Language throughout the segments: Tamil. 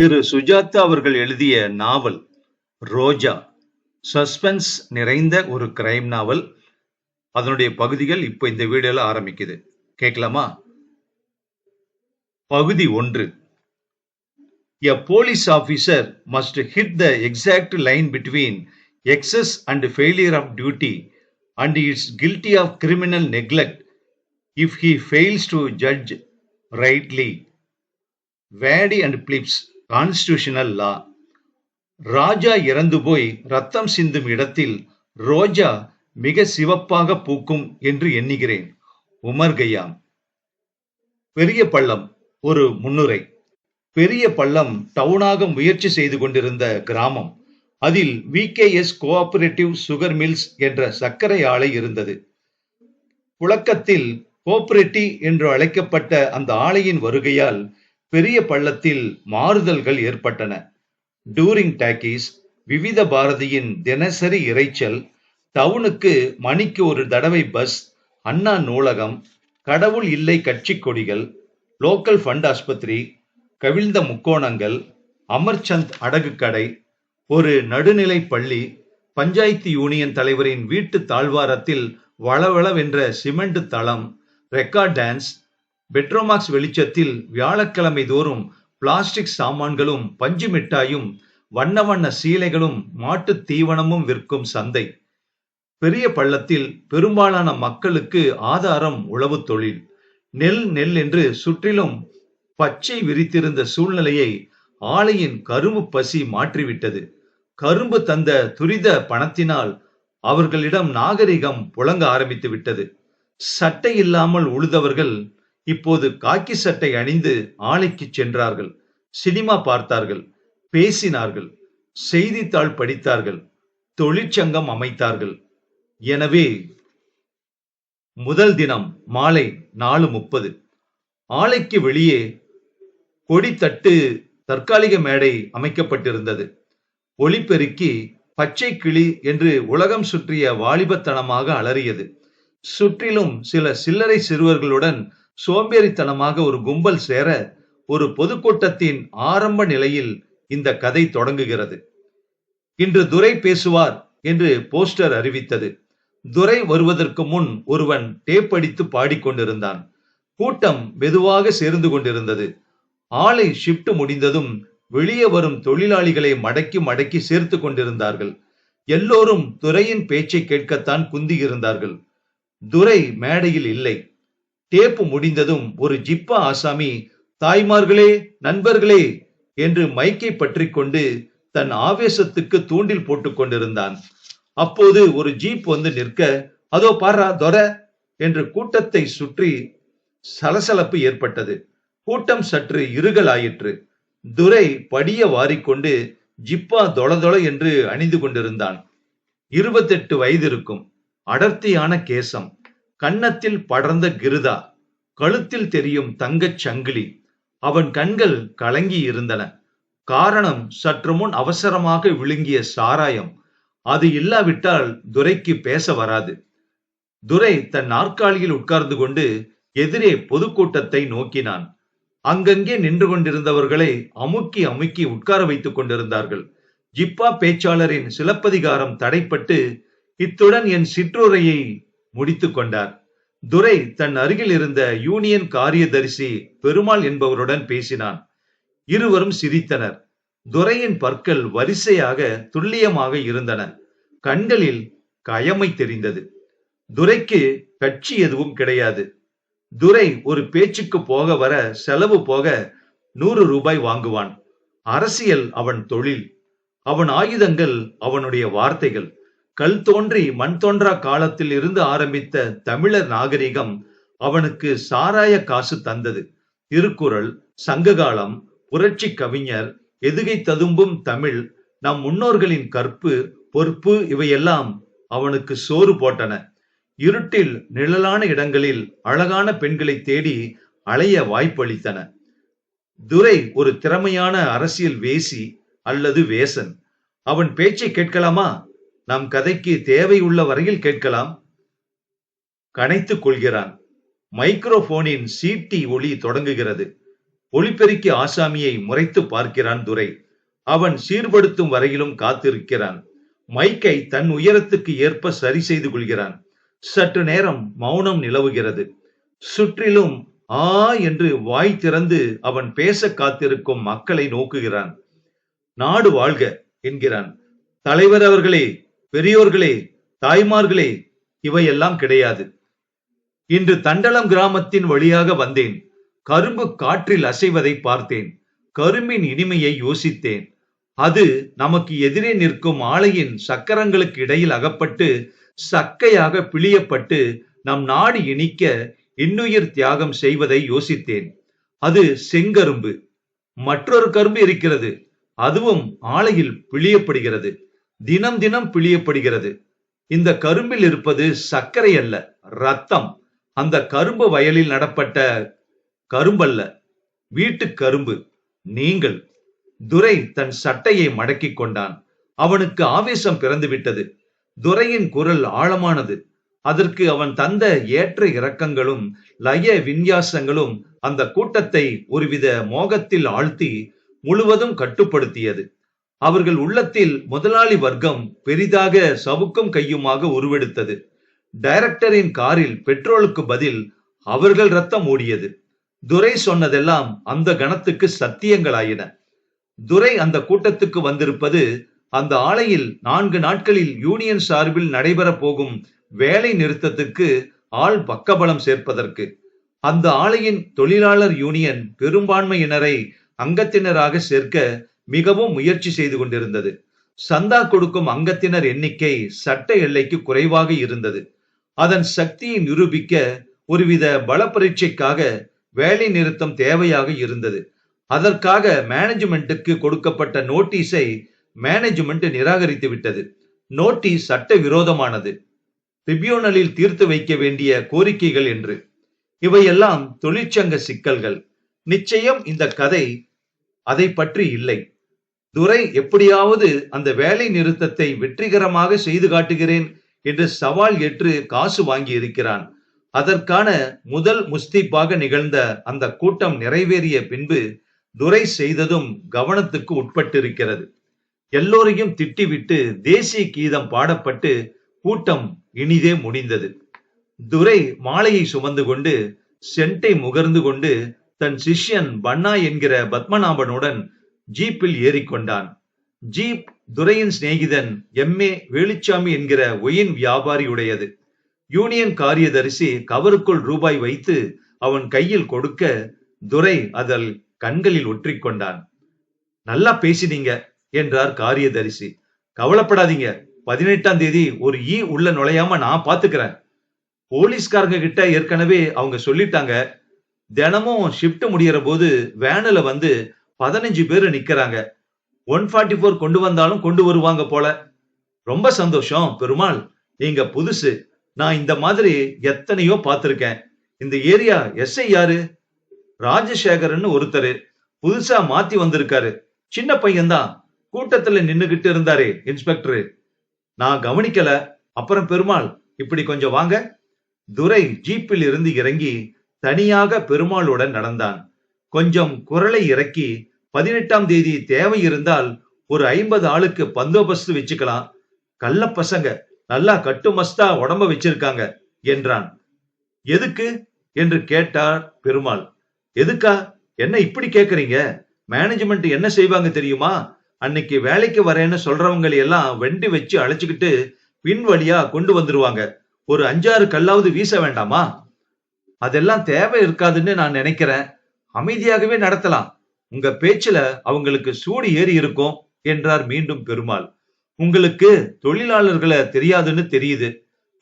திரு சுஜாதா அவர்கள் எழுதிய நாவல் ரோஜா. சஸ்பென்ஸ் நிறைந்த ஒரு கிரைம் நாவல். அதனுடைய பகுதிகள் இப்போ இந்த வீடியோல ஆரம்பிக்குது. கேட்கலாமா? பகுதி 1. A police officer must hit the exact line between excess and failure of duty, and is guilty of criminal neglect if he fails to judge rightly. Waddy and Phillips, Constitutional Law. ராஜா இறந்து போய் ரத்தம் சிந்தும் இடத்தில் ரோஜா மிக சிவப்பாக பூக்கும் என்று எண்ணுகிறேன். Umar Khayyam. பெரிய பள்ளம். ஒரு முன்னுரை. பெரிய பள்ளம் டவுனாக முயற்சி செய்து கொண்டிருந்த கிராமம். அதில் விகேஎஸ் கோஆபரேட்டிவ் சுகர் மில்ஸ் என்ற சர்க்கரை ஆலை இருந்தது. புழக்கத்தில் கோஆபரேட்டிவ் என்று அழைக்கப்பட்ட அந்த ஆலையின் வருகையால் பெரிய பள்ளத்தில் மாறுதல்கள் ஏற்பட்டன. டூரிங் டாக்கீஸ், விவித பாரதியின் தினசரி இரைச்சல், டவுனுக்கு மணிக்கு ஒரு தடவை பஸ், அண்ணா நூலகம், கடவுள் இல்லை கட்சி கொடிகள், லோக்கல் ஃபண்ட் ஆஸ்பத்திரி, கவிழ்ந்த முக்கோணங்கள், அமர்சந்த் அடகு கடை, ஒரு நடுநிலை பள்ளி, பஞ்சாயத்து யூனியன் தலைவரின் வீட்டு தாழ்வாரத்தில் வளவளவென்ற சிமெண்ட் தளம், ரெக்கார்ட் டான்ஸ், பெட்ரோமாக்ஸ் வெளிச்சத்தில் வியாழக்கிழமை தோறும் பிளாஸ்டிக் சாமான்களும் பஞ்சு மிட்டாயும் வண்ண வண்ண சீலைகளும் மாட்டு தீவனமும் விற்கும் சந்தை. பெரிய பள்ளத்தில் பெரும்பாலான மக்களுக்கு ஆதாரம் உழவு தொழில். நெல் நெல் என்று சுற்றிலும் பச்சை விரித்திருந்த சூழ்நிலையை ஆலையின் கரும்பு பசி மாற்றிவிட்டது. கரும்பு தந்த துரித பணத்தினால் அவர்களிடம் நாகரிகம் புழங்க ஆரம்பித்து விட்டது. சட்டை இல்லாமல் உழுதவர்கள் இப்போது காக்கி சட்டை அணிந்து ஆலைக்கு சென்றார்கள். சினிமா பார்த்தார்கள், பேசினார்கள், செய்தித்தாள் படித்தார்கள், தொழிற்சங்கம் அமைத்தார்கள். எனவே முதல் தினம் மாலை 4:30 ஆலைக்கு வெளியே கொடித்தட்டு தற்காலிக மேடை அமைக்கப்பட்டிருந்தது. ஒளிபெருக்கி பச்சை கிளி என்று உலகம் சுற்றிய வாலிபத்தனமாக அலறியது. சுற்றிலும் சில சில்லறை சிறுவர்களுடன் சோம்பேறித்தனமாக ஒரு கும்பல் சேர ஒரு பொதுக்கூட்டத்தின் ஆரம்ப நிலையில் இந்த கதை தொடங்குகிறது. இன்று துரை பேசுவார் என்று போஸ்டர் அறிவித்தது. துரை வருவதற்கு முன் ஒருவன் டேப் அடித்து பாடிக்கொண்டிருந்தான். கூட்டம் மெதுவாக சேர்ந்து கொண்டிருந்தது. ஆலை ஷிப்ட் முடிந்ததும் வெளியே வரும் தொழிலாளிகளை மடக்கி மடக்கி சேர்த்து கொண்டிருந்தார்கள். எல்லோரும் துரையின் பேச்சை கேட்கத்தான் குந்தி இருந்தார்கள். துரை மேடையில் இல்லை. டேப்பு முடிந்ததும் ஒரு ஜிப்பா ஆசாமி தாய்மார்களே, நண்பர்களே என்று மைக்கை பற்றி கொண்டு தன் ஆவேசத்துக்கு தூண்டில் போட்டுக் கொண்டிருந்தான். அப்போது ஒரு ஜீப் வந்து நிற்க, அதோ பாரா தொர என்று கூட்டத்தை சுற்றி சலசலப்பு ஏற்பட்டது. கூட்டம் சற்று இருகலாயிற்று. துரை படிய வாரிக்கொண்டு ஜிப்பா தொளதொள என்று அணிந்து கொண்டிருந்தான். 28 வயது இருக்கும். அடர்த்தியான கேசம், கன்னத்தில் படர்ந்த கிருதா, கழுத்தில் தெரியும் தங்கச் சங்கிலி. அவன் கண்கள் கலங்கி இருந்தன. காரணம், சற்று முன் அவசரமாக விழுங்கிய சாராயம். அது இல்லாவிட்டால் துரைக்கு பேச வராது. துரை தன் நாற்காலியில் உட்கார்ந்து கொண்டு எதிரே பொதுக்கூட்டத்தை நோக்கினான். அங்கங்கே நின்று கொண்டிருந்தவர்களை அமுக்கி அமுக்கி உட்கார வைத்துக் கொண்டிருந்தார்கள். ஜிப்பா பேச்சாளரின் சிலப்பதிகாரம் தடைப்பட்டு இத்துடன் என் சிற்றுரையை முடித்துக் கொண்டார். துரை தன் அருகில் இருந்த யூனியன் காரியதரிசி பெருமாள் என்பவருடன் பேசினான். இருவரும் சிரித்தனர். துரையின் பற்கள் வரிசையாக துல்லியமாக இருந்தன. கண்களில் கயமை தெரிந்தது. துரைக்கு கட்சி எதுவும் கிடையாது. துரை ஒரு பேச்சுக்கு போக வர செலவு போக 100 ரூபாய் வாங்குவான். அரசியல் அவன் தொழில். அவன் ஆயுதங்கள் அவனுடைய வார்த்தைகள். கல் தோன்றி மண் தோன்றா காலத்தில் இருந்து ஆரம்பித்த தமிழர் நாகரிகம் அவனுக்கு சாராய காசு தந்தது. திருக்குறள், சங்ககாலம், புரட்சி கவிஞர், எதுகை ததும்பும் தமிழ், நம் முன்னோர்களின் கற்பு, பொறுப்பு இவையெல்லாம் அவனுக்கு சோறு போட்டன. இருட்டில் நிழலான இடங்களில் அழகான பெண்களை தேடி அலைய வாய்ப்பளித்தன. துரை ஒரு திறமையான அரசியல் வேசி அல்லது வேசன். அவன் பேச்சை கேட்கலாமா? நம் கதைக்கு தேவை உள்ள வரையில் கேட்கலாம். கனைத்துக் கொள்கிறான். மைக்ரோபோனின் சீட்டி ஒளி தொடங்குகிறது. ஒளிபெருக்கி ஆசாமியை முறைத்து பார்க்கிறான் துரை. அவன் சீர்படுத்தும் வரையிலும் காத்திருக்கிறான். மைக்கை தன் உயரத்துக்கு ஏற்ப சரி செய்து கொள்கிறான். சற்று நேரம் மௌனம் நிலவுகிறது. சுற்றிலும் ஆ என்று வாய் திறந்து அவன் பேச காத்திருக்கும் மக்களை நோக்குகிறான். நாடு வாழ்க என்கிறான். தலைவர் அவர்களே, பெரியோர்களே, தாய்மார்களே, இவையெல்லாம் கிடையாது. இன்று தண்டலம் கிராமத்தின் வழியாக வந்தேன். கரும்பு காற்றில் அசைவதை பார்த்தேன். கரும்பின் இனிமையை யோசித்தேன். அது நமக்கு எதிரே நிற்கும் ஆலையின் சக்கரங்களுக்கு இடையில் அகப்பட்டு சக்கையாக பிழியப்பட்டு நம் நாடு இனிக்க இன்னுயிர் தியாகம் செய்வதை யோசித்தேன். அது செங்கரும்பு. மற்றொரு கரும்பு இருக்கிறது. அதுவும் ஆலையில் பிழியப்படுகிறது. தினம் தினம் பிழியப்படுகிறது. இந்த கரும்பில் இருப்பது சர்க்கரை அல்ல, ரத்தம். அந்த கரும்பு வயலில் நடப்பட்ட கரும்பல்ல, வீட்டு கரும்பு நீங்கள். துரை தன் சட்டையை மடக்கிக் கொண்டான். அவனுக்கு ஆவேசம் பிறந்து விட்டது. துரையின் குரல் ஆழமானது. அதற்கு அவன் தந்த ஏற்ற இறக்கங்களும் லய விந்யாசங்களும் அந்த கூட்டத்தை ஒருவித மோகத்தில் ஆழ்த்தி முழுவதும் கட்டுப்படுத்தியது. அவர்கள் உள்ளத்தில் முதலாளி வர்க்கம் பெரிதாக சவுக்கும் கையுமாக உருவெடுத்தது. டைரக்டரின் காரில் பெட்ரோலுக்கு பதில் அவர்கள் ரத்தம் ஓடியது. துரை சொன்னதெல்லாம் அந்த கணத்துக்கு சத்தியங்களாயின. துரை அந்த கூட்டத்துக்கு வந்திருப்பது அந்த ஆலையில் 4 நாட்களில் யூனியன் சார்பில் நடைபெற போகும் வேலை நிறுத்தத்துக்கு ஆள் பக்கபலம் சேர்ப்பதற்கு. அந்த ஆலையின் தொழிலாளர் யூனியன் பெரும்பான்மையினரை அங்கத்தினராக சேர்க்க மிகவும் முயற்சி செய்து கொண்டிருந்தது. சந்தா கொடுக்கும் அங்கத்தினர் எண்ணிக்கை சட்ட எல்லைக்கு குறைவாக இருந்தது. அதன் சக்தியை நிரூபிக்க ஒருவித பல பரீட்சைக்காக வேலை நிறுத்தம் தேவையாக இருந்தது. அதற்காக மேனேஜ்மெண்ட்டுக்கு கொடுக்கப்பட்ட நோட்டீஸை மேனேஜ்மெண்ட் நிராகரித்து விட்டது. நோட்டீஸ் சட்ட விரோதமானது, ட்ரிபியூனலில் தீர்த்து வைக்க வேண்டிய கோரிக்கைகள் என்று. இவையெல்லாம் தொழிற்சங்க சிக்கல்கள். நிச்சயம் இந்த கதை அதை பற்றி இல்லை. துரை எப்படியாவது அந்த வேலை நிறுத்தத்தை வெற்றிகரமாக செய்து காட்டுகிறேன் என்று சவால் ஏற்று காசு வாங்கி இருக்கிறான். அதற்கான முதல் முஸ்தீப்பாக நிகழ்ந்த அந்த கூட்டம் நிறைவேறிய பின்பு துரை செய்ததும் கவனத்துக்கு உட்பட்டிருக்கிறது. எல்லோரையும் திட்டிவிட்டு தேசிய கீதம் பாடப்பட்டு கூட்டம் இனிதே முடிந்தது. துரை மாலையை சுமந்து கொண்டு சென்ட்டை முகர்ந்து கொண்டு தன் சிஷ்யன் பன்னா என்கிற பத்மநாபனுடன் ஜீப்பில் ஏறிக்கொண்டான். ஜீப் துரையின் சிநேகிதன் எம்ஏ வேலுச்சாமி என்கிற ஒயின் வியாபாரியுடையது. யூனியன் காரியதரிசி கவருக்குள் ரூபாய் வைத்து அவன் கையில் கொடுக்க துரை அதில் கண்களில் ஒற்றிக்கொண்டான். நல்லா பேசினீங்க என்றார் காரியதரிசி. கவலைப்படாதீங்க, 18ஆம் தேதி ஒரு உள்ள நுழையாம நான் பாத்துக்கிறேன். போலீஸ்காரங்க கிட்ட ஏற்கனவே அவங்க சொல்லிட்டாங்க. தினமும் ஷிப்ட் முடியற போது வேனில் வந்து 15 பேர் நிக்கிறாங்க. 144 கொண்டு வந்தாலும் கொண்டு வருவாங்க போல. ரொம்ப சந்தோஷம் பெருமாள், நீங்க புதுசு. நான் இந்த மாதிரி எத்தனையோ பார்த்திருக்கேன். இந்த ஏரியா எஸ்ஐ யாரு? ராஜசேகரன் ஒருத்தரு புதுசா மாத்தி வந்திருக்காரு. சின்ன பையன்தான். கூட்டத்துல நின்னுகிட்டு இருந்தாரே இன்ஸ்பெக்டர், நான் கவனிக்கல. அப்புறம் பெருமாள், இப்படி கொஞ்சம் வாங்க. துரை ஜீப்பில் இருந்து இறங்கி தனியாக பெருமாளுடன் நடந்தான். கொஞ்சம் குரலை இறக்கி, 18ஆம் தேதி தேவை இருந்தால் ஒரு 50 ஆளுக்கு பந்தோபஸ்து வச்சுக்கலாம். கள்ள பசங்க நல்லா கட்டுமஸ்தா உடம்ப வச்சிருக்காங்க என்றான். எதுக்கு என்று கேட்டார் பெருமாள். எதுக்கா? என்ன இப்படி கேக்குறீங்க? மேனேஜ்மெண்ட் என்ன செய்வாங்க தெரியுமா? அன்னைக்கு வேலைக்கு வரேன்னு சொல்றவங்களை எல்லாம் வெண்டி வச்சு அழைச்சுக்கிட்டு பின் வழியா கொண்டு வந்துருவாங்க. ஒரு 5-6 கல்லாவது வீச வேண்டாமா? அதெல்லாம் தேவை இருக்காதுன்னு நான் நினைக்கிறேன். அமைதியாகவே நடத்தலாம். உங்க பேச்சுல அவங்களுக்கு சூடு ஏறி இருக்கும் என்றார் மீண்டும் பெருமாள். உங்களுக்கு தொழிலாளர்களை தெரியாதுன்னு தெரியுது.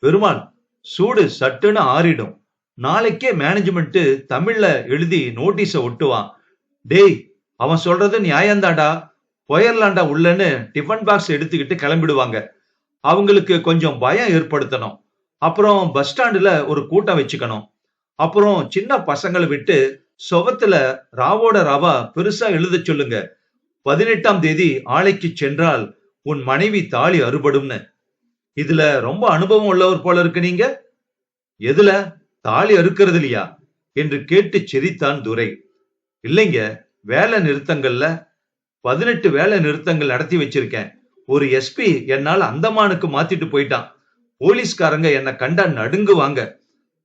பெருமாள், சூடு சட்டுன்னு ஆறிடும். நாளைக்கே மேனேஜ்மெண்ட் தமிழ்ல எழுதி நோட்டீஸ ஒட்டுவான். டேய், அவன் சொல்றது நியாயம்தாண்டா, போயர்லாண்டா உள்ளன்னு டிஃபன் பாக்ஸ் எடுத்துக்கிட்டு கிளம்பிடுவாங்க. அவங்களுக்கு கொஞ்சம் பயம் ஏற்படுத்தணும். அப்புறம் பஸ் ஸ்டாண்டுல ஒரு கூட்டம் வச்சுக்கணும். அப்புறம் சின்ன பசங்களை விட்டு சுவத்துல ராவோட ராவா பெருசா எழுத சொல்லுங்க. 18ஆம் தேதி ஆலைக்கு சென்றால் உன் மனைவி தாலி அறுபடும்னு. இதுல ரொம்ப அனுபவம் உள்ளவர் போல இருக்கு நீங்க. எதுல? தாலி அறுக்கிறது இல்லையா என்று கேட்டு சிரித்தான் துரை. இல்லைங்க, வேலை நிறுத்தங்கள்ல 18 வேலை நிறுத்தங்கள் நடத்தி வச்சிருக்கேன். ஒரு எஸ்பி என்னால அந்தமானுக்கு மாத்திட்டு போயிட்டான். போலீஸ்காரங்க என்ன கண்டா நடுங்குவாங்க.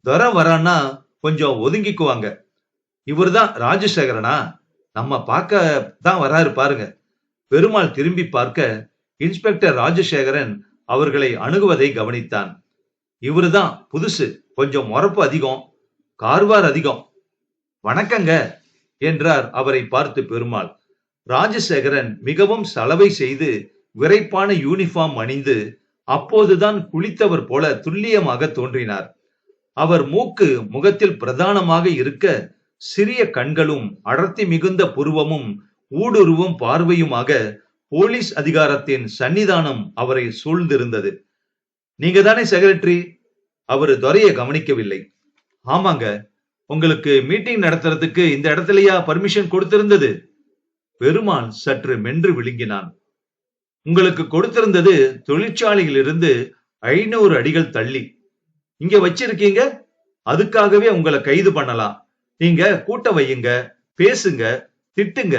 துரை வரான்னா கொஞ்சம் ஒதுங்கிக்குவாங்க. இவர்தான் ராஜசேகரனா? நம்ம பார்க்க தான் வராரு பாருங்க. பெருமாள் திரும்பி பார்க்க இன்ஸ்பெக்டர் ராஜசேகரன் அவர்களை அணுகுவதை கவனித்தான். இவருதான் புதுசு, கொஞ்சம் முறப்பு அதிகம், கார்வார் அதிகம். வணக்கங்க என்றார் அவரை பார்த்து பெருமாள். ராஜசேகரன் மிகவும் சலவை செய்து விரைப்பான யூனிஃபார்ம் அணிந்து அப்போதுதான் குளித்தவர் போல துல்லியமாக தோன்றினார். அவர் மூக்கு முகத்தில் பிரதானமாக இருக்க சிறிய கண்களும் அடர்த்தி மிகுந்த புருவமும் ஊடுருவும் பார்வையுமாக போலீஸ் அதிகாரத்தின் சன்னிதானம் அவரை சூழ்ந்திருந்தது. நீங்க தானே செக்ரட்டரி? அவரு துரையை கவனிக்கவில்லை. ஆமாங்க, உங்களுக்கு மீட்டிங் நடத்துறதுக்கு இந்த இடத்துலயா பர்மிஷன் கொடுத்திருந்தது? பெருமாள் சற்று மென்று விழுங்கினான். உங்களுக்கு கொடுத்திருந்தது தொழிற்சாலையிலிருந்து 500 அடிகள் தள்ளி. இங்க வச்சிருக்கீங்க, அதுக்காகவே உங்களை கைது பண்ணலாம். நீங்க கூட்ட வையுங்க, பேசுங்க, திட்டுங்க,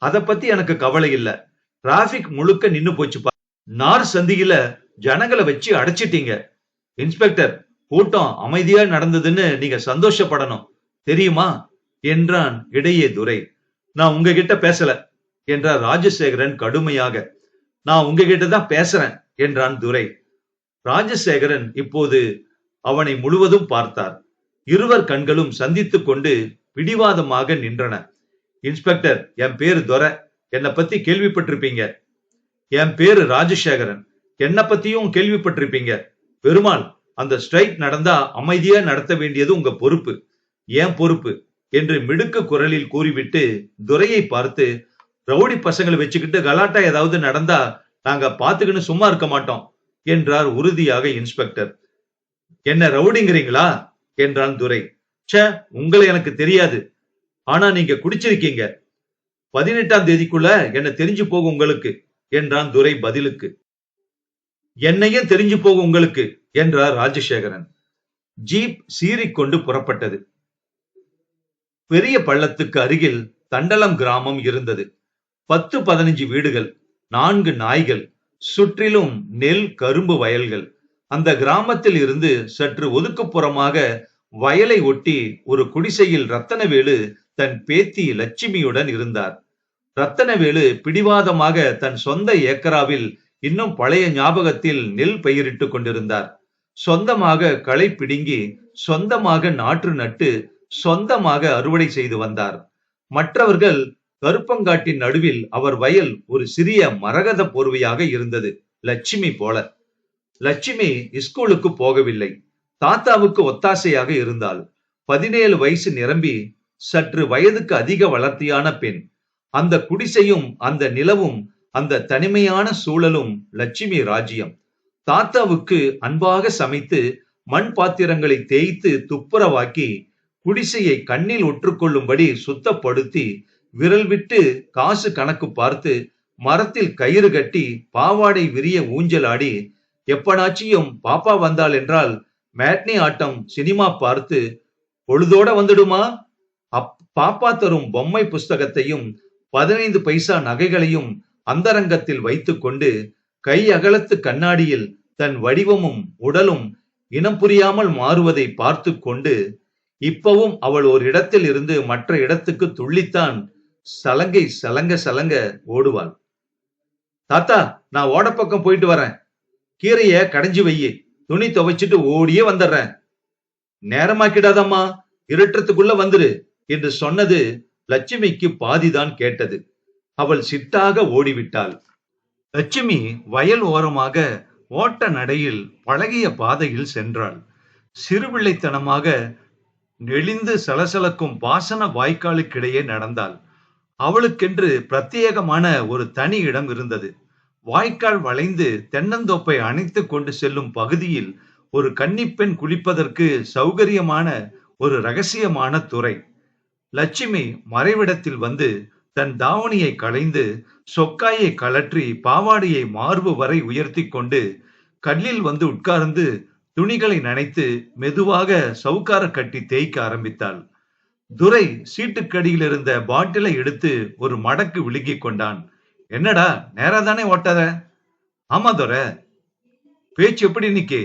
அத பத்தி எனக்கு கவலை இல்ல. டிராபிக் முழுக்க நின்னு போச்சு. நார் சந்தியில ஜனங்களை வச்சு அடைச்சிட்டீங்க. இன்ஸ்பெக்டர், கூட்டம் அமைதியா நடந்ததுன்னு நீங்க சந்தோஷப்படணும், தெரியுமா என்றான் இடையே துரை. நான் உங்ககிட்ட பேசல என்றார் ராஜசேகரன் கடுமையாக. நான் உங்ககிட்ட தான் பேசுறேன் என்றான் துரை. ராஜசேகரன் இப்போது அவனை முழுவதும் பார்த்தார். இருவர் கண்களும் சந்தித்துக் கொண்டு பிடிவாதமாக நின்றன. இன்ஸ்பெக்டர், என் பேரு துரை, என்னை பத்தி கேள்விப்பட்டிருப்பீங்க. என் பேரு ராஜசேகரன், என்ன பத்தியும் கேள்விப்பட்டிருப்பீங்க. பெருமாள், அந்த ஸ்ட்ரைக் நடந்தா அமைதியா நடத்த வேண்டியது உங்க பொறுப்பு, ஏன் பொறுப்பு என்று மிடுக்கு குரலில் கூறிவிட்டு துரையை பார்த்து, ரவுடி பசங்களை வச்சுக்கிட்டு கலாட்டா ஏதாவது நடந்தா நாங்க பாத்துக்கின்னு சும்மா இருக்க மாட்டோம் என்றார் உறுதியாக இன்ஸ்பெக்டர். என்ன ரவுடிங்கிறீங்களா என்றான் துரை. ச்சே, உங்களை எனக்கு தெரியாது, ஆனா நீங்க குடிச்சிருக்கீங்க. 18ஆம் தேதிக்குள்ள என்ன தெரிஞ்சு போகும் உங்களுக்கு என்றான் துரை பதிலுக்கு. என்னையும் தெரிஞ்சு போகும் உங்களுக்கு என்றார் ராஜசேகரன். ஜீப் சீறிக்கொண்டு புறப்பட்டது. பெரிய பள்ளத்துக்கு அருகில் தண்டலம் கிராமம் இருந்தது. 10-15 வீடுகள், 4 நாய்கள், சுற்றிலும் நெல் கரும்பு வயல்கள். அந்த கிராமத்தில் இருந்து சற்று ஒதுக்குப்புறமாக வயலை ஒட்டி ஒரு குடிசையில் ரத்தனவேலு தன் பேத்தி லட்சுமியுடன் இருந்தார். ரத்தனவேலு பிடிவாதமாக தன் சொந்த ஏக்கராவில் இன்னும் பழைய ஞாபகத்தில் நெல் பயிரிட்டுக் கொண்டிருந்தார். சொந்தமாக களை பிடுங்கி, சொந்தமாக நாற்று நட்டு, சொந்தமாக அறுவடை செய்து வந்தார். மற்றவர்கள் கருப்பங்காட்டின் நடுவில் அவர் வயல் ஒரு சிறிய மரகத போர்வையாக இருந்தது, லட்சுமி போல. லட்சுமி ஸ்கூலுக்கு போகவில்லை. தாத்தாவுக்கு ஒத்தாசையாக இருந்தாள். 17 வயசு நிரம்பி சற்று வயதுக்கு அதிக வளர்த்தியான பெண். அந்த குடிசையும் அந்த நிலவும் அந்த தனிமையான சூழலும் லட்சுமி ராஜ்யம். தாத்தாவுக்கு அன்பாக சமைத்து மண் பாத்திரங்களை தேய்த்து துப்புரவாக்கி குடிசையை கண்ணில் ஒற்றுக்கொள்ளும்படி சுத்தப்படுத்தி விரல் விட்டு காசு கணக்கு பார்த்து மரத்தில் கயிறு கட்டி பாவாடை விரிய ஊஞ்சலாடி எப்பனாச்சியும் பாப்பா வந்தாள் என்றால் மேட்னி ஆட்டம் சினிமா பார்த்து பொழுதோட வந்துடுமா, பாப்பா தரும் பொம்மை புஸ்தகத்தையும் 15 பைசா நகைகளையும் அந்தரங்கத்தில் வைத்துக் கொண்டு கை அகலத்து கண்ணாடியில் தன் வடிவமும் உடலும் இனம் புரியாமல் மாறுவதை பார்த்து கொண்டு இப்பவும் அவள் ஒரு இடத்தில் இருந்து மற்ற இடத்துக்கு துள்ளித்தான் சலங்கை சலங்க சலங்க ஓடுவாள். தாத்தா, நான் ஓடப்பக்கம் போயிட்டு வரேன், கீரைய கடைஞ்சு வையி, துணி துவைச்சிட்டு ஓடியே வந்துடுறேன். நேரமாக்கிடாதம்மா, இருட்டத்துக்குள்ள வந்துரு என்று சொன்னது லட்சுமிக்கு பாதிதான் கேட்டது. அவள் சிட்டாக ஓடிவிட்டாள். லட்சுமி வயல் ஓரமாக ஓட்ட நடையில் பழகிய பாதையில் சென்றாள். சிறுபிள்ளைத்தனமாக நெளிந்து சலசலக்கும் பாசன வாய்க்காலுக்கிடையே நடந்தாள். அவளுக்கென்று பிரத்யேகமான ஒரு தனி இடம் இருந்தது. வாய்க்கால் வளைந்து தென்னந்தோப்பை அணைத்து கொண்டு செல்லும் பகுதியில் ஒரு கன்னிப்பெண் குளிப்பதற்கு சௌகரியமான ஒரு ரகசியமான துறை. லட்சுமி மறைவிடத்தில் வந்து தன் தாவணியை களைந்து சொக்காயை கலற்றி பாவாடையை மார்பு வரை உயர்த்தி கொண்டு கல்லில் வந்து உட்கார்ந்து துணிகளை நனைத்து மெதுவாக சவுக்கார கட்டி தேய்க்க ஆரம்பித்தாள். துரை சீட்டுக்கடியில் இருந்த பாட்டிலை எடுத்து ஒரு மடக்கு விழுங்கிக் கொண்டான். என்னடா நேரா தானே ஓட்டாத? ஆமா துரை. பேச்சு எப்படி இன்னைக்கு?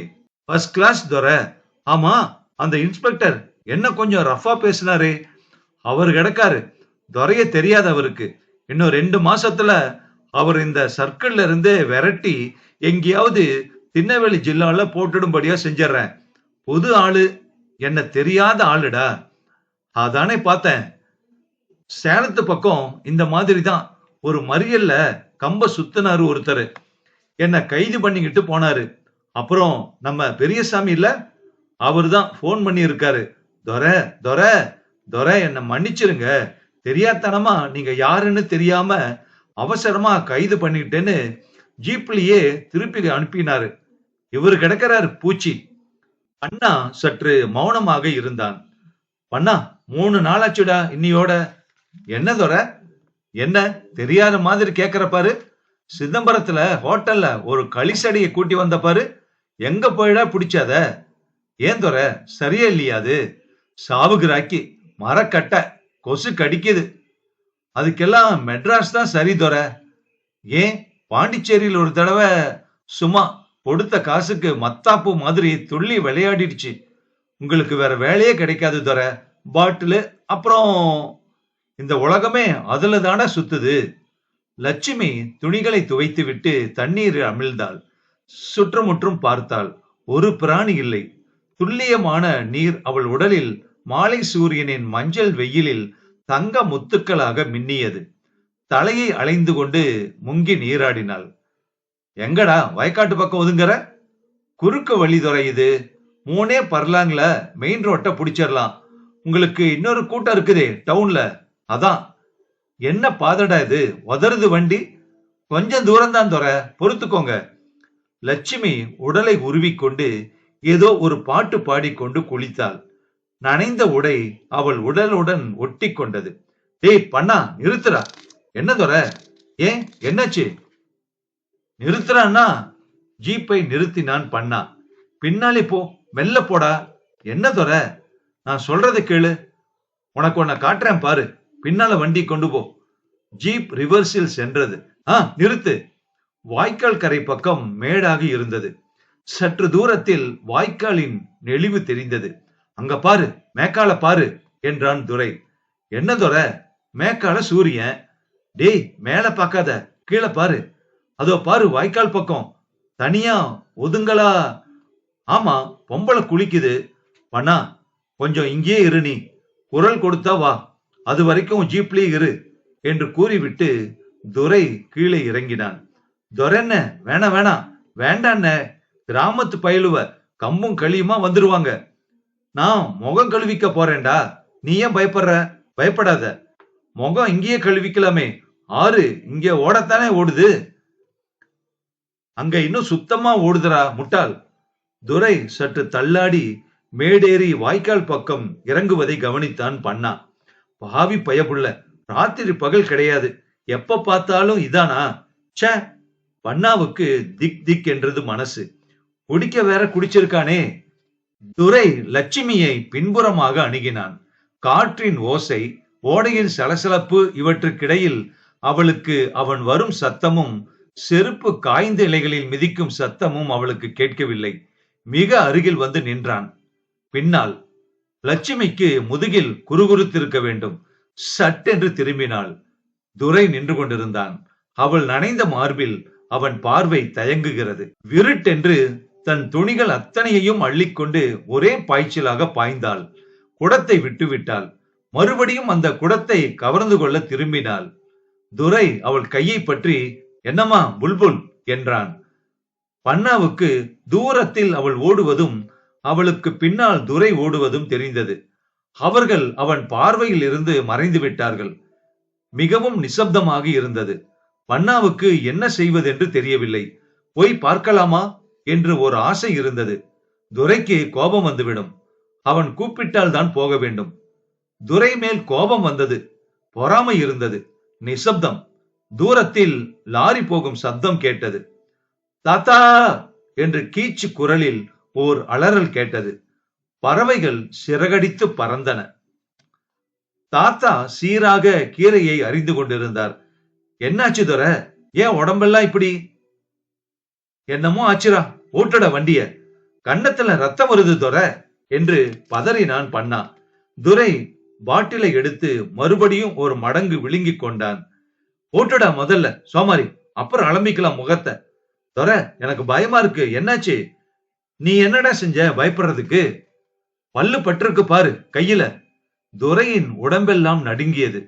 ஃபர்ஸ்ட் கிளாஸ் துரை. ஆமா, அந்த இன்ஸ்பெக்டர் என்ன கொஞ்சம் ரஃபா பேசினாரு. அவர் கிடக்காரு. துரைய தெரியாது அவருக்கு. இன்னும் 2 மாசத்துல அவர் இந்த சர்க்கிள்ல இருந்து விரட்டி எங்கேயாவது திருநெல்வேலி ஜில்லால போட்டுடும்படியா செஞ்சிடறேன். புது ஆளு, என்ன தெரியாத ஆளுடா. அதானே பார்த்தேன். சேலத்து பக்கம் இந்த மாதிரி தான் ஒரு மறியல்ல கம்ப சுத்தினாரு ஒருத்தர். என்ன கைது பண்ணிக்கிட்டு போனாரு. அப்புறம் நம்ம பெரியசாமி இல்ல, அவர்தான் போன் பண்ணி இருக்காரு. துரை துரை துரை, என்ன மன்னிச்சிருங்க. தெரியாதனமா நீங்க யாருன்னு தெரியாம அவசரமா கைது பண்ணிட்டேன்னு ஜீப்லயே திருப்பி அனுப்பினாரு. இவரு கிடக்கிறாரு பூச்சி. அண்ணா சற்று மௌனமாக இருந்தான். பண்ணா 3 நாளாச்சுடா இன்னியோட. என்ன துரை? என்ன தெரியாத மாதிரி கேக்குற பாரு. சிதம்பரத்துல ஹோட்டல்ல ஒரு களிசடியை கூட்டி வந்த பாரு. எங்க போயிடா பிடிச்சாத? ஏன் துரை, சரியா இல்லையா அது? சாவுகிராக்கி மரக்கட்டை கொசு கடிக்குது. அதுக்கெல்லாம் மெட்ராஸ் தான் சரி துரை. ஏன் பாண்டிச்சேரியில் ஒரு தடவை சும்மா கொடுத்த காசுக்கு மத்தாப்பு மாதிரி துள்ளி விளையாடிடுச்சு. உங்களுக்கு வேற வேலையே கிடைக்காது துரை. பாட்டிலு, அப்புறம் இந்த உலகமே அதுல தானே சுத்துது. லட்சுமி துணிகளை துவைத்து விட்டு தண்ணீர் அமிழ்ந்தாள். சுற்றுமுற்றும் பார்த்தாள். ஒரு பிராணி இல்லை. துல்லியமான நீர் அவள் உடலில் மாலை சூரியனின் மஞ்சள் வெயிலில் தங்க முத்துக்களாக மின்னியது. தலையை அலைந்து கொண்டு முங்கி நீராடினாள். எங்கடா வயக்காட்டு பக்கம் ஒதுங்குற? குறுக்கு வழி துரை இது. 3 பர்லாங்ல மெயின் ரோட்ட புடிச்சிடலாம். உங்களுக்கு இன்னொரு கூட்டம் இருக்குதே டவுன்ல, அதான். என்ன பாதடா இது, உதறுது வண்டி. கொஞ்சம் தூரம் தான் துரை, பொறுத்துக்கோங்க. லட்சுமி உடலை உருவிக்கொண்டு ஏதோ ஒரு பாட்டு பாடிக்கொண்டு குளித்தாள். நனைந்த உடை அவள் உடலுடன் ஒட்டி கொண்டது. டேய் பண்ணா, நிறுத்துறா. என்ன துரை? ஏன் என்னாச்சு? நிறுத்துறான்னா? ஜீப்பை நிறுத்தினான் பண்ணா. பின்னாலே போ, மெல்ல போடா. என்ன துரை? நான் சொல்றதை கேளு. உனக்கு ஒன்ன காட்டுறேன் பாரு. பின்னால வண்டி கொண்டு போ. ஜீப் ரிவர்ஸில் சென்றது. நிறுத்து. வாய்க்கால் கரை பக்கம் மேடாக இருந்தது. சற்று தூரத்தில் வாய்க்காலின் நெளிவு தெரிந்தது. அங்க பாரு, மேக்கால பாரு என்றான் துரை. என்ன துரை? மேக்கால சூரியன். டேய் மேல பாக்காத, கீழே பாரு. அதோ பாரு வாய்க்கால் பக்கம் தனியா ஒதுங்களா. ஆமா, பொம்பளை குளிக்குது. பண்ணா, கொஞ்சம் இங்கே இரு. நீ குரல் கொடுத்தா வா. அது வரைக்கும் ஜீப்லயே இரு என்று கூறிவிட்டு துரை கீழே இறங்கினான். துரைன்ன வேணாம் வேணாம் வேண்டான்ன. கிராமத்து பயலுவ கம்பும் களியுமா வந்துருவாங்க. நான் முகம் கழுவிக்க போறேன்டா. நீ ஏன் பயப்படுற? பயப்படாத. முகம் இங்கேயே கழுவிக்கலாமே. ஆறு இங்க ஓடத்தானே ஓடுது. அங்க இன்னும் சுத்தமா ஓடுதுரா முட்டாள். துரை சற்று தள்ளாடி மேடேறி வாய்க்கால் பக்கம் இறங்குவதை கவனித்தான் பண்ணா. பாவி பயப்புள்ள, ராத்திரி பகல் கிடையாது, எப்ப பார்த்தாலும் இதானா? சே. பண்ணாவுக்கு திக் திக் என்றது மனசு. குடிக்க வேற குடிச்சிருக்கானே. துரை லட்சுமியை பின்புறமாக அணுகினான். காற்றின் ஓசை, ஓடையின் சலசலப்பு இவற்றுக்கிடையில் அவளுக்கு அவன் வரும் சத்தமும் செருப்பு காய்ந்த இலைகளில் மிதிக்கும் சத்தமும் அவளுக்கு கேட்கவில்லை. மிக அருகில் வந்து நின்றான். பின்னால் லட்சுமிக்கு முதுகில் குறுகுறுத்திருக்க வேண்டும். சட்டென்று திரும்பினாள். துரை நின்று கொண்டிருந்தான். அவள் நனைந்த மார்பில் அவன் பார்வை தயங்குகிறது. விருட்டென்று தன் துணிகள் அத்தனையையும் அள்ளிக்கொண்டு ஒரே பாய்ச்சலாக பாய்ந்தாள். குடத்தை விட்டுவிட்டாள். மறுபடியும் அந்த குடத்தை கவர்ந்து கொள்ள திரும்பினாள். துரை அவள் கையை பற்றி, என்னம்மா புல்புல் என்றான். பண்ணாவுக்கு தூரத்தில் அவள் ஓடுவதும் அவளுக்கு பின்னால் துரை ஓடுவதும் தெரிந்தது. அவர்கள் அவன் பார்வையில் இருந்து மறைந்து விட்டார்கள். மிகவும் நிசப்தமாக இருந்தது. பண்ணாவுக்கு என்ன செய்வதென்று தெரியவில்லை. போய் பார்க்கலாமா என்று ஒரு ஆசை இருந்தது. துரைக்கு கோபம் வந்துவிடும். அவன் கூப்பிட்டால் தான் போக வேண்டும். துரை மேல் கோபம் வந்தது. பொறாமை இருந்தது. நிசப்தம். தூரத்தில் லாரி போகும் சப்தம் கேட்டது. தாத்தா என்று கீச்சு குரலில் ஓர் அலறல் கேட்டது. பறவைகள் சிறகடித்து பறந்தன. தாத்தா சீராக கீரையை அறிந்து கொண்டிருந்தார். என்னாச்சு துரை? ஏன் உடம்பெல்லாம் இப்படி? என்னமோ ஆச்சுரா, ஓட்டுட வண்டிய, கன்னத்துல ரத்தம் வருது துரை என்று பதறினான் பண்ணா. துரை பாட்டிலை எடுத்து மறுபடியும் ஒரு மடங்கு விழுங்கிக் கொண்டான். ஓட்டுடா முதல்ல சோமாரி, அப்புறம் அலம்பிக்கலாம் முகத்தை. துரை, எனக்கு பயமா இருக்கு, என்னாச்சு? நீ என்னடா செஞ்ச பயப்படுறதுக்கு? பல்லு பட்டிருக்கு பாரு கையில. துரையின் உடம்பெல்லாம் நடுங்கியது.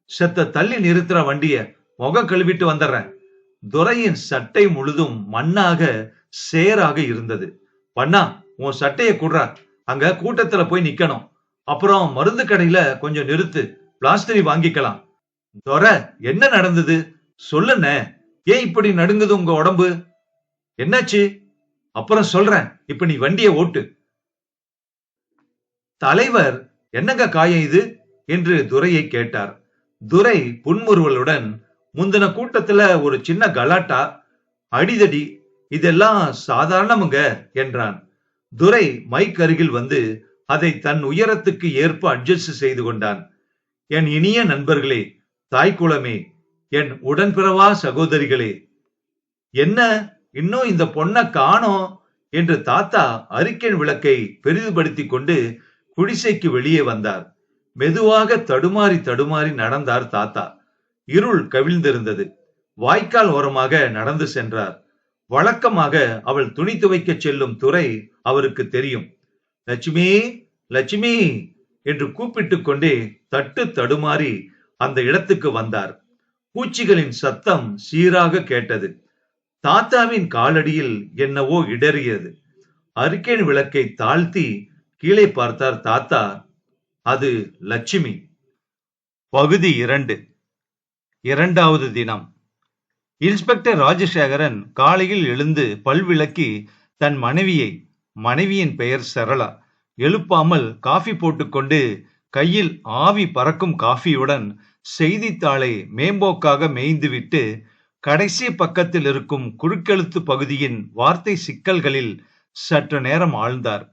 செத்த தள்ளி நிறுத்துற வண்டிய, முகம் கழுவிட்டு வந்துடுறேன். துரையின் சட்டை முழுதும் மண்ணாக சேராக இருந்தது. பண்ணா, உன் சட்டையை குடுறா, அங்க கூட்டத்துல போய் நிக்கணும். அப்புறம் மருந்து கடையில கொஞ்சம் நிறுத்து, பிளாஸ்டரி வாங்கிக்கலாம். துரை, என்ன நடந்தது சொல்லுண்ணே, ஏன் இப்படி நடுங்குது உங்க உடம்பு? என்னாச்சு? அப்புறம் சொல்றேன், இப்ப நீ வண்டியை ஓட்டு. தலைவர், என்னங்க காயம் இது என்று துரையை கேட்டார். துரை புன்முறுவலுடன், முந்தின கூட்டத்துல ஒரு சின்ன கலாட்டா, அடிதடி, இதெல்லாம் சாதாரணமுங்க என்றான். துரை மைக் அருகில் வந்து அதை தன் உயரத்துக்கு ஏற்ப அட்ஜஸ்ட் செய்து கொண்டான். என் இனிய நண்பர்களே, தாய்க்குளமே, என் உடன்பிறவா சகோதரிகளே, என்ன இன்னும் இந்த பொண்ணை காணோம் என்று தாத்தா அரிக்கன் விளக்கை பெரிதுபடுத்திக் கொண்டு குடிசைக்கு வெளியே வந்தார். மெதுவாக தடுமாறி தடுமாறி நடந்தார் தாத்தா. இருள் கவிழ்ந்திருந்தது. வாய்க்கால் ஓரமாக நடந்து சென்றார். வழக்கமாக அவள் துணி துவைக்க செல்லும் துரை அவருக்கு தெரியும். லட்சுமி, லட்சுமி என்று கூப்பிட்டுக் கொண்டே தட்டு தடுமாறி அந்த இடத்துக்கு வந்தார். பூச்சிகளின் சத்தம் சீராக கேட்டது. தாத்தாவின் காலடியில் என்னவோ இடறியது. அரிக்கேன் விளக்கை தாழ்த்தி கீழே பார்த்தார் தாத்தா. அது லட்சுமி. பகுதி 2. 2வது தினம். இன்ஸ்பெக்டர் ராஜசேகரன் காலையில் எழுந்து பல்விளக்கி தன் மனைவியின் பெயர் சரளா, எழுப்பாமல் காஃபி போட்டுக்கொண்டு கையில் ஆவி பறக்கும் காஃபியுடன் செய்தித்தாளை மேம்போக்காக மேய்ந்துவிட்டு கடைசி பக்கத்தில் இருக்கும் குறுக்கெழுத்து பகுதியின் வார்த்தை சிக்கல்களில் சற்று நேரம் ஆழ்ந்தார்.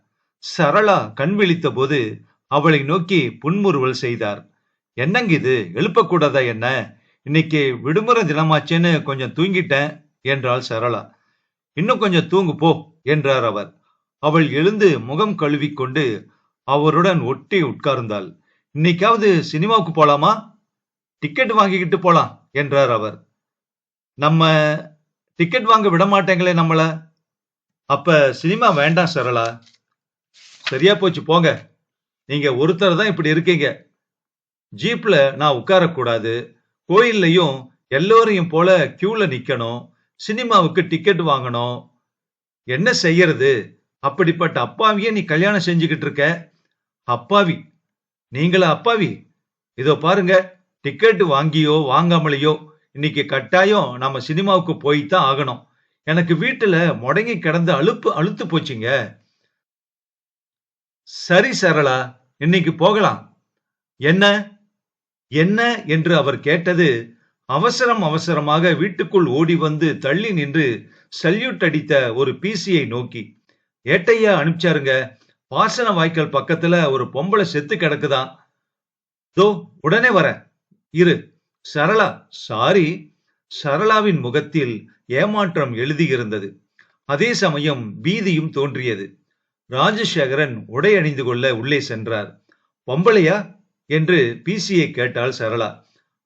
சரளா கண் விழித்த போது அவளை நோக்கி புன்முறுவல் செய்தார். என்னங்க இது, எழுப்பக்கூடாதா என்ன? இன்னைக்கு விடுமுறை தினமாச்சேன்னு கொஞ்சம் தூங்கிட்டேன் என்றாள் சரளா. இன்னும் கொஞ்சம் தூங்கு போ என்றார் அவர். அவள் எழுந்து முகம் கழுவிக்கொண்டு அவருடன் ஒட்டி உட்கார்ந்தாள். இன்னைக்காவது சினிமாவுக்கு போலாமா? டிக்கெட் வாங்கிக்கிட்டு போலாம் என்றார் அவர். நம்ம டிக்கெட் வாங்க விட மாட்டேங்களே நம்மள. அப்ப சினிமா வேண்டாம் சரளா. சரியா போச்சு போங்க, நீங்க ஒருத்தர் தான் இப்படி இருக்கீங்க. ஜீப்ல நான் உட்காரக்கூடாது, கோயில்லையும் எல்லோரையும் போல கியூல நிக்கணும், சினிமாவுக்கு டிக்கெட் வாங்கணும். என்ன செய்யறது? அப்படிப்பட்ட அப்பாவியே நீ கல்யாணம் செஞ்சுக்கிட்டு இருக்க. அப்பாவி? நீங்களா அப்பாவி? இதோ பாருங்க, டிக்கெட் வாங்கியோ வாங்காமலையோ இன்னைக்கு கட்டாயம் நாம சினிமாவுக்கு போய்தான் ஆகணும். எனக்கு வீட்டுல முடங்கி கிடந்து அழுத்து போச்சுங்க. சரி சரளா, இன்னைக்கு போகலாம். என்ன என்ன என்று அவர் கேட்டது. அவசரமாக வீட்டுக்குள் ஓடி வந்து தள்ளி நின்று சல்யூட் அடித்த ஒரு பிசியை நோக்கி. ஏட்டையா அனுப்பிச்சாருங்க, பாசன வாய்க்கால் பக்கத்துல ஒரு பொம்பளை செத்து கிடக்குதான். தோ உடனே வர இரு. சரளா, சாரி. சரளாவின் முகத்தில் ஏமாற்றம் எழுதியிருந்தது. அதே சமயம் பீதியும் தோன்றியது. ராஜசேகரன் உடை அணிந்து கொள்ள உள்ளே சென்றார். பொம்பளையா என்று பிசியை கேட்டாள் சரளா.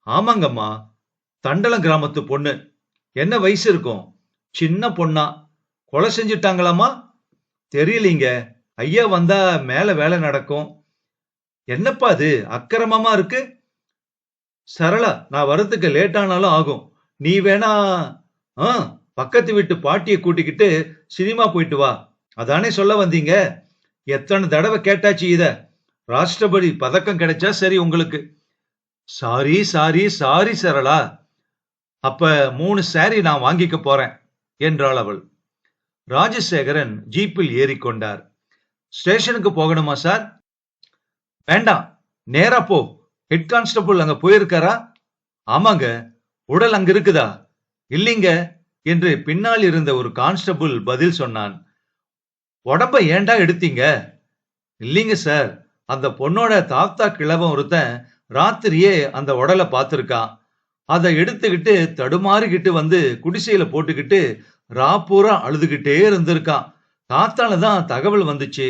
ஆமாங்கம்மா, தண்டலம் கிராமத்து பொண்ணு. என்ன வயசு இருக்கும்? சின்ன பொண்ணா? கொலை செஞ்சிட்டாங்களாமா? தெரியலீங்க, ஐயா வந்தா மேல வேலை நடக்கும். என்னப்பா அது அக்கிரமமா இருக்கு? சரளா, நான் வரதுக்கு லேட் ஆனாலும் ஆகும். நீ வேணா பக்கத்து வீட்டு பாட்டியை கூட்டிக்கிட்டு சினிமா போயிட்டு வா. அதானே சொல்ல வந்தீங்க? எத்தனை தடவை கேட்டாச்சு இத. ராஷ்டிரபதி பதக்கம் கிடைச்சா சரி உங்களுக்கு. Sorry sorry sorry Sarala. அப்ப 3 சாரி நான் வாங்கிக்க போறேன் என்றாள் அவள். ராஜசேகரன் ஜீப்பில் ஏறிக்கொண்டார். ஸ்டேஷனுக்கு போகணுமா சார்? வேண்டாம், நேரா போ. ஹெட் கான்ஸ்டபிள் அங்க போயிருக்காரா? ஆமாங்க. உடல் அங்க இருக்குதா? இல்லீங்க என்று பின்னால் இருந்த ஒரு கான்ஸ்டபிள் பதில் சொன்னான். உடம்ப ஏண்டா எடுத்தீங்க? இல்லீங்க சார், அந்த பொண்ணோட தாத்தா கிழவன் ஒருத்தன் ராத்திரியே அந்த உடலை பார்த்திருக்கான். அதை எடுத்துக்கிட்டு தடுமாறிக்கிட்டு வந்து குடிசையில போட்டுக்கிட்டு ராப்பூரா அழுதுகிட்டே இருந்திருக்கான். தாத்தால தான் தகவல் வந்துச்சு.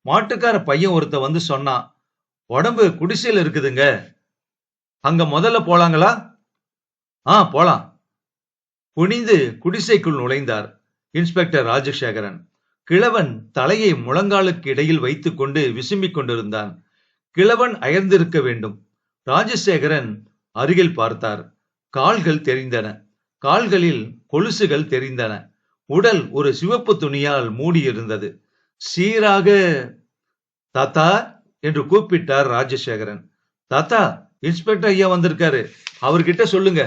மாட்டுக்கார பையன் ஒருத்த வந்து சொன்னான், உடம்பு குடிசையில இருக்குதுங்க, அங்க முதல்ல போலாங்களா? போலாம். குனிந்து குடிசைக்குள் நுழைந்தார் இன்ஸ்பெக்டர் ராஜசேகரன். கிழவன் தலையை முழங்காலுக்கு இடையில் வைத்துக் கொண்டு விசும்பிக் கொண்டிருந்தான். கிழவன் அயர்ந்திருக்க வேண்டும். ராஜசேகரன் அருகில் பார்த்தார். கால்கள் தெரிந்தன. கால்களில் கொலுசுகள் தெரிந்தன. உடல் ஒரு சிவப்பு துணியால் மூடியிருந்தது. சீராக தாத்தா என்று கூப்பிட்டார் ராஜசேகரன். தாத்தா, இன்ஸ்பெக்டர் ஐயா வந்திருக்காரு, அவர்கிட்ட சொல்லுங்க.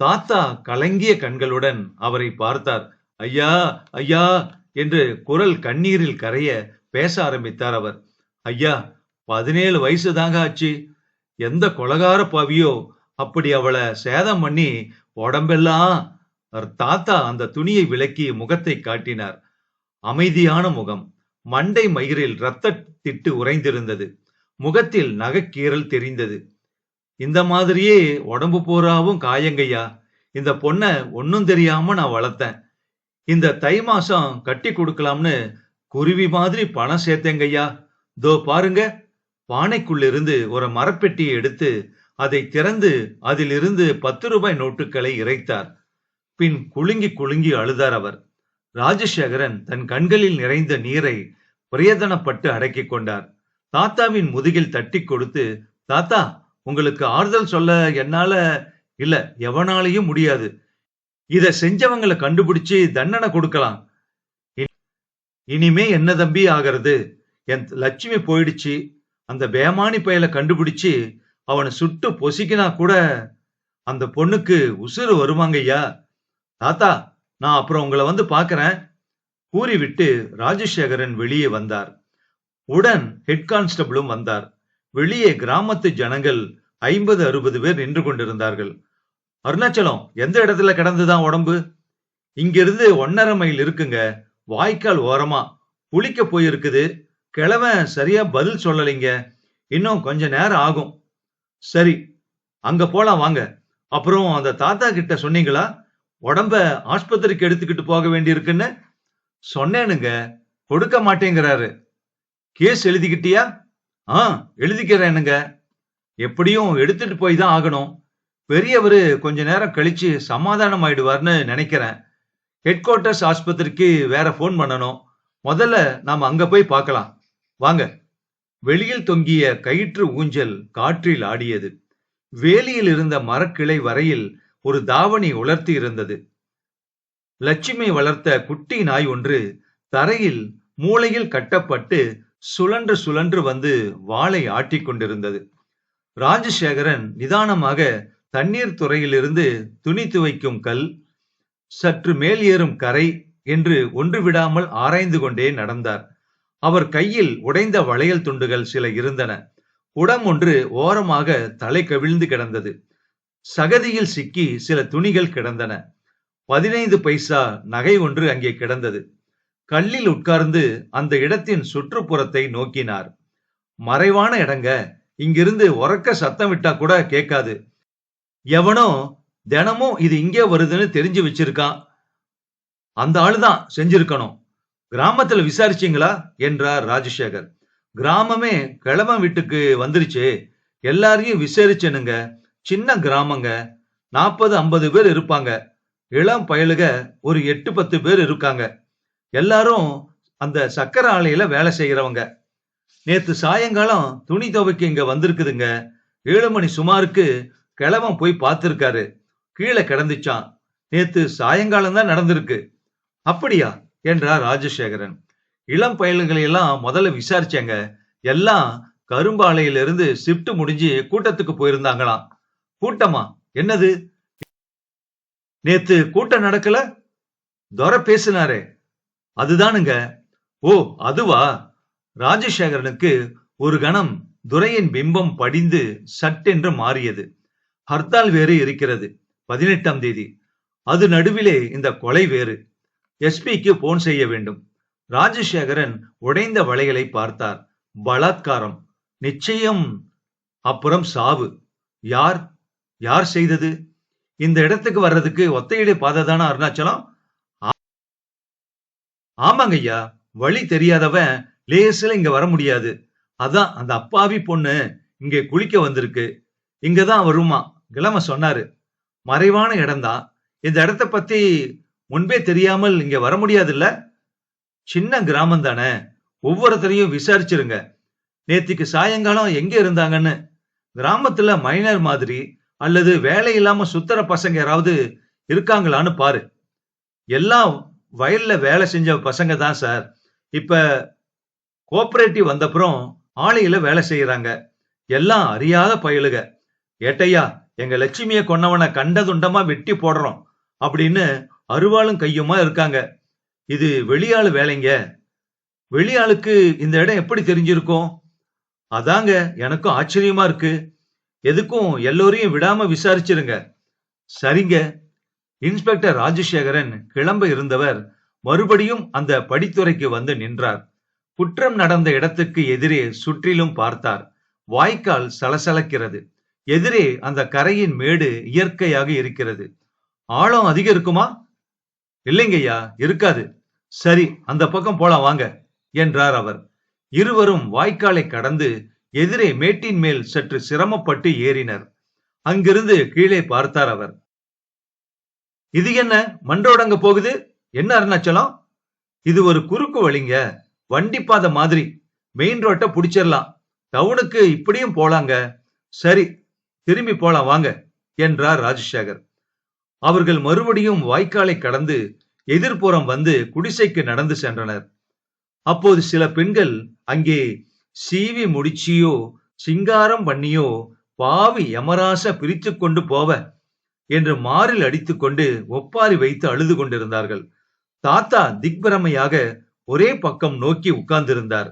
தாத்தா கலங்கிய கண்களுடன் அவரை பார்த்தார். ஐயா ஐயா என்று குரல் கண்ணீரில் கரைய பேச ஆரம்பித்தார் அவர். ஐயா, 17 வயசு தாங்க ஆச்சு. எந்த கொலகார பாவியோ அப்படி அவளை சேதம் பண்ணி உடம்பெல்லாம். தாத்தா அந்த துணியை விலக்கி முகத்தை காட்டினார். அமைதியான முகம். மண்டை மயிரில் இரத்த திட்டு உறைந்திருந்தது. முகத்தில் நகைக்கீறல் தெரிந்தது. இந்த மாதிரியே உடம்பு பூராவும் காயங்கய்யா. இந்த பொண்ண ஒன்னும் தெரியாம நான் வளர்த்தேன். இந்த தை மாசம் கட்டி கொடுக்கலாம்னு குருவி மாதிரி பணம் சேர்த்தேங்கய்யா. தோ பாருங்க. பானைக்குள்ளிருந்து ஒரு மரப்பெட்டியை எடுத்து அதை திறந்து அதிலிருந்து 10 ரூபாய் நோட்டுகளை இறைத்தார். பின் குலுங்கி குலுங்கி அழுதார் அவர். ராஜசேகரன் தன் கண்களில் நிறைந்த நீரை பிரயத்தனப்பட்டு அடக்கிக் கொண்டார். தாத்தாவின் முதுகில் தட்டி கொடுத்து, தாத்தா, உங்களுக்கு ஆறுதல் சொல்ல என்னால இல்ல, எவனாலையும் முடியாது. இத செஞ்சவங்களை கண்டுபிடிச்சு தண்டனை கொடுக்கலாம். இனிமே என்ன தம்பி ஆகிறது? என் லட்சுமி போயிடுச்சு. அந்த பேமானி பயலை கண்டுபிடிச்சு அவனை சுட்டு பொசிக்கினா கூட அந்த பொண்ணுக்கு உசுறு வருவாங்கய்யா. தாத்தா, நான் அப்புறம் உங்களை வந்து பாக்குறேன் கூறிவிட்டு ராஜசேகரன் வெளியே வந்தார். உடன் ஹெட் கான்ஸ்டபிளும் வந்தார். வெளியே கிராமத்து ஜனங்கள் 50-60 பேர் நின்று கொண்டிருந்தார்கள். அருணாச்சலம், எந்த இடத்துல கிடந்துதான் உடம்பு? இங்கிருந்து 1.5 மைல் இருக்குங்க. வாய்க்கால் ஓரமா குளிக்க போயிருக்குது. கிழவன் சரியா பதில் சொல்லலைங்க. இன்னும் கொஞ்ச நேரம் ஆகும். சரி, அங்க போலாம் வாங்க. அப்புறம் அந்த தாத்தா கிட்ட சொன்னீங்களா உடம்ப ஆஸ்பத்திரிக்கு எடுத்துக்கிட்டு போக வேண்டியிருக்குன்னு? சொன்னேனுங்க, கொடுக்க மாட்டேங்கிறாரு. கேஸ் எழுதிக்கிட்டியா? எழுதிக்கிறேனுங்க. எப்படியும் எடுத்துட்டு போய் தான் ஆகணும். பெரியவரு கொஞ்ச நேரம் கழிச்சு சமாதானம் ஆயிடுவார்னு நினைக்கிறேன். ஹெட் குவார்டர்ஸ் ஆஸ்பத்திரிக்கு வேற போன் பண்ணணும். முதல்ல நாம அங்க போய் பார்க்கலாம் வாங்க. வெளியில் தொங்கிய கயிற்று ஊஞ்சல் காற்றில் ஆடியது. வேலியில் இருந்த மரக்கிளை வரையில் ஒரு தாவணி உலர்த்தி இருந்தது. லட்சுமி வளர்த்த குட்டி நாய் ஒன்று தரையில் மூளையில் கட்டப்பட்டு சுழன்று சுழன்று வந்து வாளை ஆட்டிக் கொண்டிருந்தது. ராஜசேகரன் நிதானமாக தண்ணீர் துறையிலிருந்து துணி துவைக்கும் கல், சற்று மேல் ஏறும் கரை என்று ஒன்று விடாமல் ஆராய்ந்து கொண்டே நடந்தார். அவர் கையில் உடைந்த வளையல் துண்டுகள் சில இருந்தன. குடம் ஒன்று ஓரமாக தலை கவிழ்ந்து கிடந்தது. சகதியில் சிக்கி சில துணிகள் கிடந்தன. 15 பைசா நகை ஒன்று அங்கே கிடந்தது. கல்லில் உட்கார்ந்து அந்த இடத்தின் சுற்றுப்புறத்தை நோக்கினார். மறைவான இடங்க, இங்கிருந்து உறக்க சத்தம் விட்டா கூட கேட்காது. எவனோ தினமும் இது இங்கே வருதுன்னு தெரிஞ்சு வச்சிருக்கான். அந்த ஆளுதான் செஞ்சிருக்கணும். கிராமத்துல விசாரிச்சீங்களா என்றார் ராஜசேகர். கிராமமே கிழவன் வீட்டுக்கு வந்துருச்சு. எல்லாரையும் விசாரிச்சனுங்க. சின்ன கிராமங்க, 40-50 பேர் இருப்பாங்க. இளம் பயலுக ஒரு 8-10 பேர் இருக்காங்க. எல்லாரும் அந்த சக்கர ஆலையில வேலை செய்யறவங்க. நேத்து சாயங்காலம் துணி துவைக்க இங்க வந்திருக்குதுங்க. 7 மணி சுமாருக்கு கிழவன் போய் பார்த்திருக்காரு. கீழே கிடந்துச்சான். நேத்து சாயங்காலம் தான் நடந்திருக்கு. அப்படியா என்றார் ராஜசேகரன். இளம் பயல்களை எல்லாம் முதல்ல விசாரிச்சாங்க. எல்லாம் கரும்பாலையிலிருந்து ஷிப்ட் முடிஞ்சு கூட்டத்துக்கு போயிருந்தாங்களாம். கூட்டமா? என்னது? நேத்து கூட்டம் நடக்கல? துரை பேசினாரே, அதுதானுங்க. ஓ, அதுவா? ராஜசேகரனுக்கு ஒரு கணம் துரையின் பிம்பம் படிந்து சட்டென்று மாறியது. ஹர்த்தால் வேறு இருக்கிறது, 18ஆம் தேதி. அது நடுவிலே இந்த கொலை வேறு. எஸ்பிக்கு போன் செய்ய வேண்டும். ராஜசேகரன் உடைந்த வளையலை பார்த்தார். பலாத்காரம் நிச்சயம். அப்புறம் சாவு. யார் யார் செய்தது? இந்த இடத்துக்கு வர்றதுக்கு ஒத்தையடி பாதை தானா அருணாச்சலம்? ஆமாங்க ஐயா. வழி தெரியாதவன் லேசுல இங்க வர முடியாது. அதான் அந்த அப்பாவி பொண்ணு இங்க குளிக்க வந்திருக்கு. இங்கதான் வருமா கிழமை சொன்னாரு. மறைவான இடம்தான். இந்த இடத்த பத்தி முன்பே தெரியாமல் இங்க வர முடியாதுல்ல? சின்ன கிராமம் தானே. ஒவ்வொருத்தரையும் விசாரிச்சிருங்க. நேத்திக்கு சாயங்காலம் எங்க இருந்தாங்கன்னு. கிராமத்துல மைனர் மாதிரி அல்லது வேலை இல்லாம சுத்தர பசங்க யாராவது இருக்காங்களான்னு பாரு. எல்லாம் வயல்ல வேலை செஞ்ச பசங்க தான் சார். இப்ப கோஆபரேட்டிவ் வந்தப்புறம் ஆலையில வேலை செய்யறாங்க. எல்லாம் அறியாத பயலுக. ஏட்டையா, எங்க லட்சுமிய கொன்னவனை கண்டதுண்டமா வெட்டி போடுறோம் அப்படின்னு அருவாளும் கையுமா இருக்காங்க. இது வெளியாளு வேலைங்க. வெளியாளுக்கு இந்த இடம் எப்படி தெரிஞ்சிருக்கும்? அதாங்க எனக்கும் ஆச்சரியமா இருக்கு. எதுக்கும் எல்லோரையும் விடாம விசாரிச்சிருங்க. சரிங்க. இன்ஸ்பெக்டர் ராஜசேகரன் கிளம்ப இருந்தவர் மறுபடியும் அந்த படித்துறைக்கு வந்து நின்றார். குற்றம் நடந்த இடத்துக்கு எதிரே சுற்றிலும் பார்த்தார். வாய்க்கால் சலசலக்கிறது. எதிரே அந்த கரையின் மேடு இயற்கையாக இருக்கிறது. ஆழம் அதிகம் இருக்குமா? இல்லைங்கய்யா, இருக்காது. சரி, அந்த பக்கம் போலாம் வாங்க என்றார் அவர். இருவரும் வாய்க்காலை கடந்து எதிரே மேட்டின் மேல் சற்று சிரமப்பட்டு ஏறினர். அங்கிருந்து கீழே பார்த்தார் அவர். இது என்ன மண்டோடங்க போகுது? என்ன அருணாச்சலம்? இது ஒரு குறுக்கு வழிங்க. வண்டி பாதை மாதிரி. மெயின் ரோட்ட புடிச்சிடலாம். டவுனுக்கு இப்படியும் போலாங்க. சரி, திரும்பி போலாம் வாங்க என்றார் ராஜசேகர். அவர்கள் மறுபடியும் வாய்க்காலை கடந்து எதிர்ப்புறம் வந்து குடிசைக்கு நடந்து சென்றனர். அப்போது சில பெண்கள் அங்கே சீவி முடிச்சியோ சிங்காரம் பண்ணியோ பாவி யமராச பிரித்து கொண்டு போவ என்று மாரில் அடித்துக்கொண்டு ஒப்பாரி வைத்து அழுது கொண்டிருந்தார்கள். தாத்தா திக்பிரமையாக ஒரே பக்கம் நோக்கி உட்கார்ந்திருந்தார்.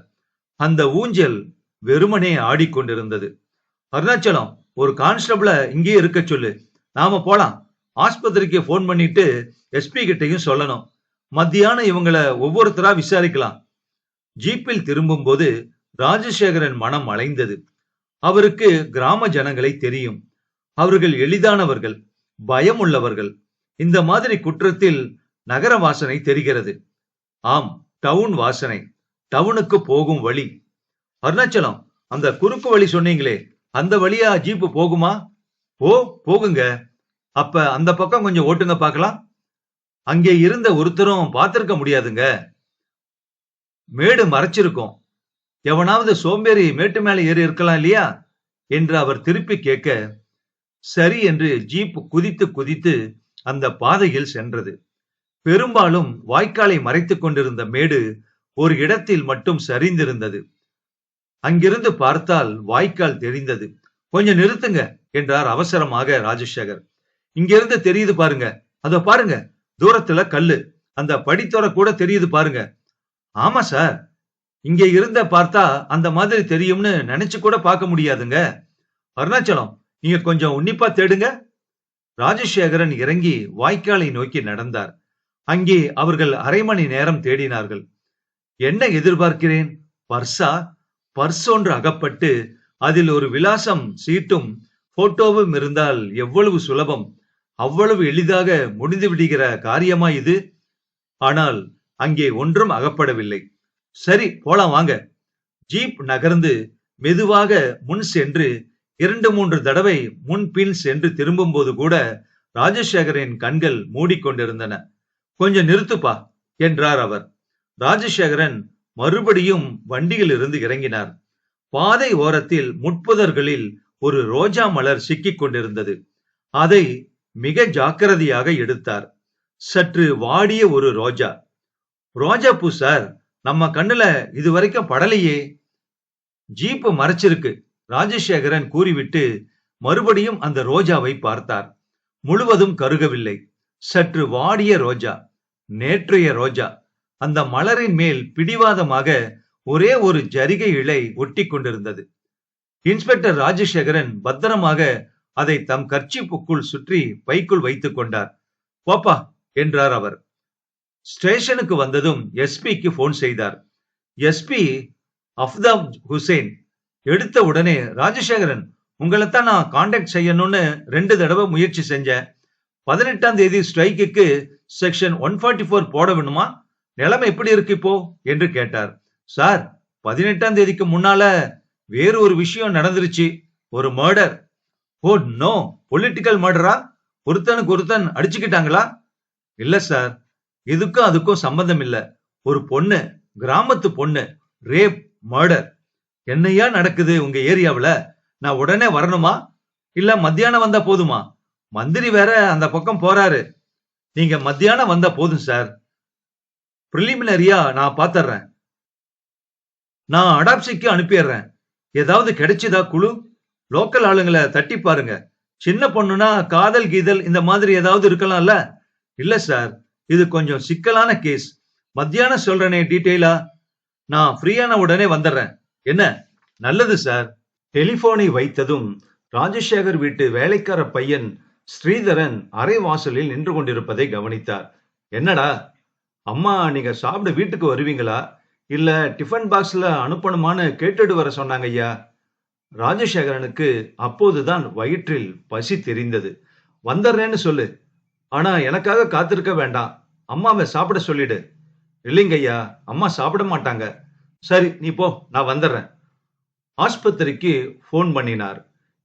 அந்த ஊஞ்சல் வெறுமனே ஆடிக்கொண்டிருந்தது. அருணாச்சலம், ஒரு கான்ஸ்டபிள இங்கே இருக்க சொல்லு. நாம போலாம். ஆஸ்பத்திரிக்கு போன் பண்ணிட்டு எஸ்பி கிட்டையும் சொல்லணும். மத்தியானம் இவங்கள ஒவ்வொருத்தரா விசாரிக்கலாம். ஜீப்பில் திரும்பும் போது ராஜசேகரன் மனம் அலைந்தது. அவருக்கு கிராம ஜனங்களை தெரியும். அவர்கள் எளிதானவர்கள், பயம் உள்ளவர்கள். இந்த மாதிரி குற்றத்தில் நகர வாசனை தெரிகிறது. ஆம், டவுன் வாசனை. டவுனுக்கு போகும் வழி. அருணாச்சலம், அந்த குறுக்கு வழி சொன்னீங்களே, அந்த வழியா ஜீப்பு போகுமா? போகுங்க. அப்ப அந்த பக்கம் கொஞ்சம் ஓட்டுங்க பார்க்கலாம். அங்கே இருந்த ஒருத்தரும் பார்த்திருக்க முடியாதுங்க. மேடு மறைச்சிருக்கும். எவனாவது சோம்பேறி மேட்டு மேல ஏறி இருக்கலாம் இல்லையா என்று அவர் திருப்பி கேட்க, சரி என்று ஜீப் குதித்து குதித்து அந்த பாதையில் சென்றது. பெரும்பாலும் வாய்க்காலை மறைத்துக் கொண்டிருந்த மேடு ஒரு இடத்தில் மட்டும் சரிந்திருந்தது. அங்கிருந்து பார்த்தால் வாய்க்கால் தெரிந்தது. கொஞ்சம் நிறுத்துங்க என்றார் அவசரமாக ராஜசேகர். இங்கிருந்து தெரியுது பாருங்க. அதோ பாருங்க, தூரத்துல கல்லு. அந்த படித்துறை கூட தெரியுது பாருங்க. ஆமா சார், இங்க இருந்த பார்த்தா அந்த மாதிரி தெரியும்னு நினைச்சு கூட பார்க்க முடியாதுங்க. அருணாச்சலம், நீங்க கொஞ்சம் உன்னிப்பா தேடுங்க. ராஜசேகரன் இறங்கி வாய்க்காலை நோக்கி நடந்தார். அங்கே அவர்கள் அரை மணி நேரம் தேடினார்கள். என்ன எதிர்பார்க்கிறேன்? பர்சா? பர்ஸ் ஒன்று அகப்பட்டு அதில் ஒரு விலாசம் சீட்டும் போட்டோவும் இருந்தால் எவ்வளவு சுலபம், அவ்வளவு எளிதாக முடிந்து விடுகிற காரியமா இது? ஆனால் அங்கே ஒன்றும் அகப்படவில்லை. சரி, போலாம் வாங்க. ஜீப் நகர்ந்து மெதுவாக முன் சென்று 2-3 தடவை முன்பின் சென்று திரும்பும் போது கூட ராஜசேகரின் கண்கள் மூடிக்கொண்டிருந்தன. கொஞ்சம் நிறுத்துப்பா என்றார் அவர். ராஜசேகரன் மறுபடியும் வண்டியில் இருந்து இறங்கினார். பாதை ஓரத்தில் முட்புதர்களில் ஒரு ரோஜா மலர் சிக்கிக் கொண்டிருந்தது. அதை மிக ஜாக்கிரதையாக எடுத்தார். சற்று வாடிய ஒரு ரோஜா. ரோஜா பூ சார், நம்ம கண்ணுல இதுவரைக்கும் படலையே. ஜீப்பு மறைச்சிருக்கு, ராஜசேகரன் கூறிவிட்டு மறுபடியும் அந்த ரோஜாவை பார்த்தார். முழுவதும் கருகவில்லை. சற்று வாடிய ரோஜா, நேற்றைய ரோஜா. அந்த மலரின் மேல் பிடிவாதமாக ஒரே ஒரு ஜரிகை இழை ஒட்டி கொண்டிருந்தது. இன்ஸ்பெக்டர் ராஜசேகரன் பத்திரமாக அதை தம் கர்ச்சீப்புக்குள் சுற்றி பைக்குள் வைத்துக் கொண்டார். போப்பா என்றார் அவர். ஸ்டேஷனுக்கு வந்ததும் எஸ்பிக்கு போன் செய்தார். எஸ்பி அஃப்தாப் ஹுசேன் எடுத்த உடனே, ராஜசேகரன் உங்களைத்தான் நான் காண்டாக்ட் செய்யணும்னு 2 தடவை முயற்சி செஞ்சேன். 18ஆம் தேதி ஸ்ட்ரைக்குக்கு செக்ஷன் 144 போட வேணுமா? நிலைமை எப்படி இருக்கு இப்போ என்று கேட்டார். சார், 18ஆம் தேதிக்கு முன்னால வேறு ஒரு விஷயம் நடந்துருச்சு. ஒரு மர்டர். ஓ நோ, பொலிட்டிக்கல் மர்டரா? ஒருத்தனுக்கு ஒருத்தன் அடிச்சுக்கிட்டாங்களா? இல்ல சார், இதுக்கும் அதுக்கும் சம்பந்தம் இல்ல. ஒரு பொண்ணு, கிராமத்து பொண்ணு, ரேப், மர்டர். என்னையா நடக்குது உங்க ஏரியாவுல? நான் உடனே வரணுமா இல்ல மத்தியானம் வந்தா போதுமா? மந்திரி வேற அந்த பக்கம் போறாரு. நீங்க மத்தியானம் வந்தா போதும் சார். பிரிலிமினரியா நான் பாத்துறேன். நான் அடாப்சிக்கு அனுப்பிடுறேன். ஏதாவது கிடைச்சதா குழு? லோக்கல் ஆளுங்களை தட்டி பாருங்க. சின்ன பொண்ணுனா காதல் கீதல் இந்த மாதிரி ஏதாவது இருக்கலாம்ல? இல்ல சார், இது கொஞ்சம் சிக்கலான கேஸ். மத்தியானம் சொல்றேனே டீட்டெயிலா. நான் ஃப்ரீயான உடனே வந்துடுறேன். என்ன? நல்லது சார். டெலிபோனை வைத்ததும் ராஜசேகர் வீட்டு வேலைக்கார பையன் ஸ்ரீதரன் அரை வாசலில் நின்று கொண்டிருப்பதை கவனித்தார். என்னடா, அம்மா நீங்க சாப்பிட வீட்டுக்கு வருவீங்களா இல்ல டிஃபன் பாக்ஸ்ல அனுப்பணுமான்னு கேட்டுட்டு வர சொன்னாங்க ஐயா. ராஜசேகரனுக்கு அப்போதுதான் வயிற்றில் பசி தெரிந்தது. வந்துடுறேன்னு சொல்லு, ஆனா எனக்காக காத்திருக்க வேண்டாம். அம்மாவை சாப்பிட சொல்லிடு. இல்லைங்க ஐயா, அம்மா சாப்பிட மாட்டாங்க. சரி நீ போ, நான் வந்துடுறேன். ஆஸ்பத்திரிக்கு போன் பண்ணினார்.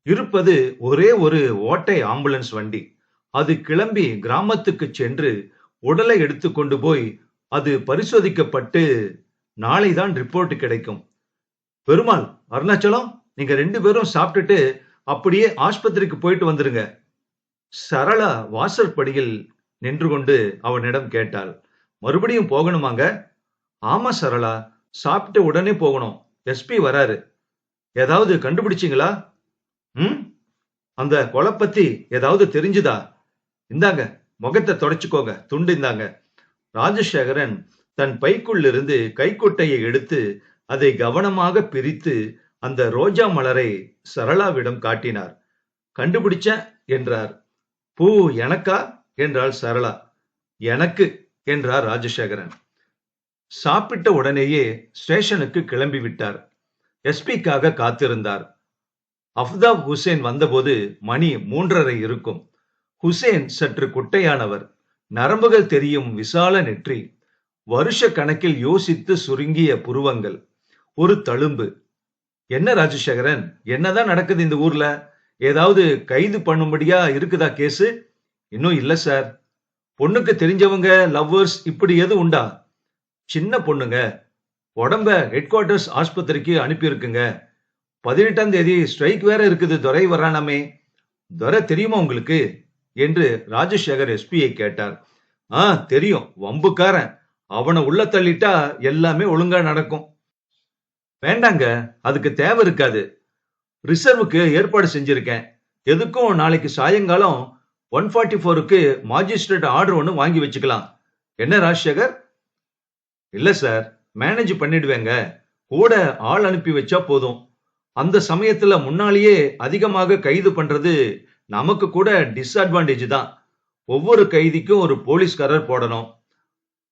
இருப்பது ஒரே ஒரு ஓட்டை ஆம்புலன்ஸ் வண்டி. அது கிளம்பி கிராமத்துக்கு சென்று உடலை எடுத்து கொண்டு போய் அது பரிசோதிக்கப்பட்டு நாளைதான் ரிப்போர்ட் கிடைக்கும். பெருமாள், அருணாச்சலம், நீங்க 2 பேரும் சாப்பிட்டுட்டு அப்படியே ஆஸ்பத்திரிக்கு போயிட்டு வந்துருங்க. சரளா வாசற்படியில் நின்று கொண்டு அவனிடம் கேட்டாள். மறுபடியும் போகணுமாங்க? ஆமா சரளா, சாப்பிட்டு உடனே போகணும். எஸ்பி வராரு. ஏதாவது கண்டுபிடிச்சிங்களா? அந்த கொலை பத்தி ஏதாவது தெரிஞ்சுதா? இந்தாங்க, முகத்தை தொடச்சுக்கோங்க, துண்டு இந்தாங்க. ராஜசேகரன் தன் பைக்குள்ளிருந்து கைக்குட்டையை எடுத்து அதை கவனமாக பிரித்து அந்த ரோஜா மலரை சரளாவிடம் காட்டினார். கண்டுபிடிச்ச என்றார். பூ எனக்கா என்றாள் சரளா. எனக்கு என்றார் ராஜசேகரன். சாப்பிட்ட உடனேயே ஸ்டேஷனுக்கு கிளம்பி விட்டார். எஸ்பிக்காக காத்திருந்தார். அஃப்தாப் ஹுசேன் வந்தபோது மணி 3:30 இருக்கும். ஹுசேன் சற்று குட்டையானவர். நரம்புகள் தெரியும் விசால நெற்றி. வருஷ கணக்கில் யோசித்து சுருங்கிய புருவங்கள். ஒரு தழும்பு. என்ன ராஜசேகரன், என்னதான் நடக்குது இந்த ஊர்ல? ஏதாவது கைது பண்ணும்படியா இருக்குதா கேஸு? இன்னும் இல்ல சார். பொண்ணுக்கு தெரிஞ்சவங்க, லவ்வர்ஸ் இப்படி எது உண்டா? சின்ன பொண்ணுங்க. உடம்ப ஹெட் குவார்டர்ஸ் ஆஸ்பத்திரிக்கு அனுப்பியிருக்குங்க. 18ஆம் தேதி ஸ்ட்ரைக் வேற இருக்குது. துரை வரானாமே. துரை தெரியுமா உங்களுக்கு என்று ராஜசேகர் எஸ்பியை கேட்டார். தெரியும், வம்புக்காரன். அவனை உள்ள தள்ளிட்டா எல்லாமே ஒழுங்கா நடக்கும். வேண்டாங்க, அதுக்கு தேவை இருக்காது. ரிசர்வுக்கு ஏற்பாடு செஞ்சிருக்கேன். எதுக்கும் நாளைக்கு சாயங்காலம் 144க்கு மாஜிஸ்ட்ரேட் ஆர்டர் ஒன்று வாங்கி வச்சுக்கலாம். என்ன ராஜசேகர்? இல்ல சார், மேனேஜ் பண்ணிடுவேங்க. கூட ஆள் அனுப்பி வச்சா போதும். அந்த சமயத்துல முன்னாலேயே அதிகமாக கைது பண்றது நமக்கு கூட டிஸ்அட்வான்டேஜ் தான். ஒவ்வொரு கைதிக்கும் ஒரு போலீஸ்காரர் போடணும்.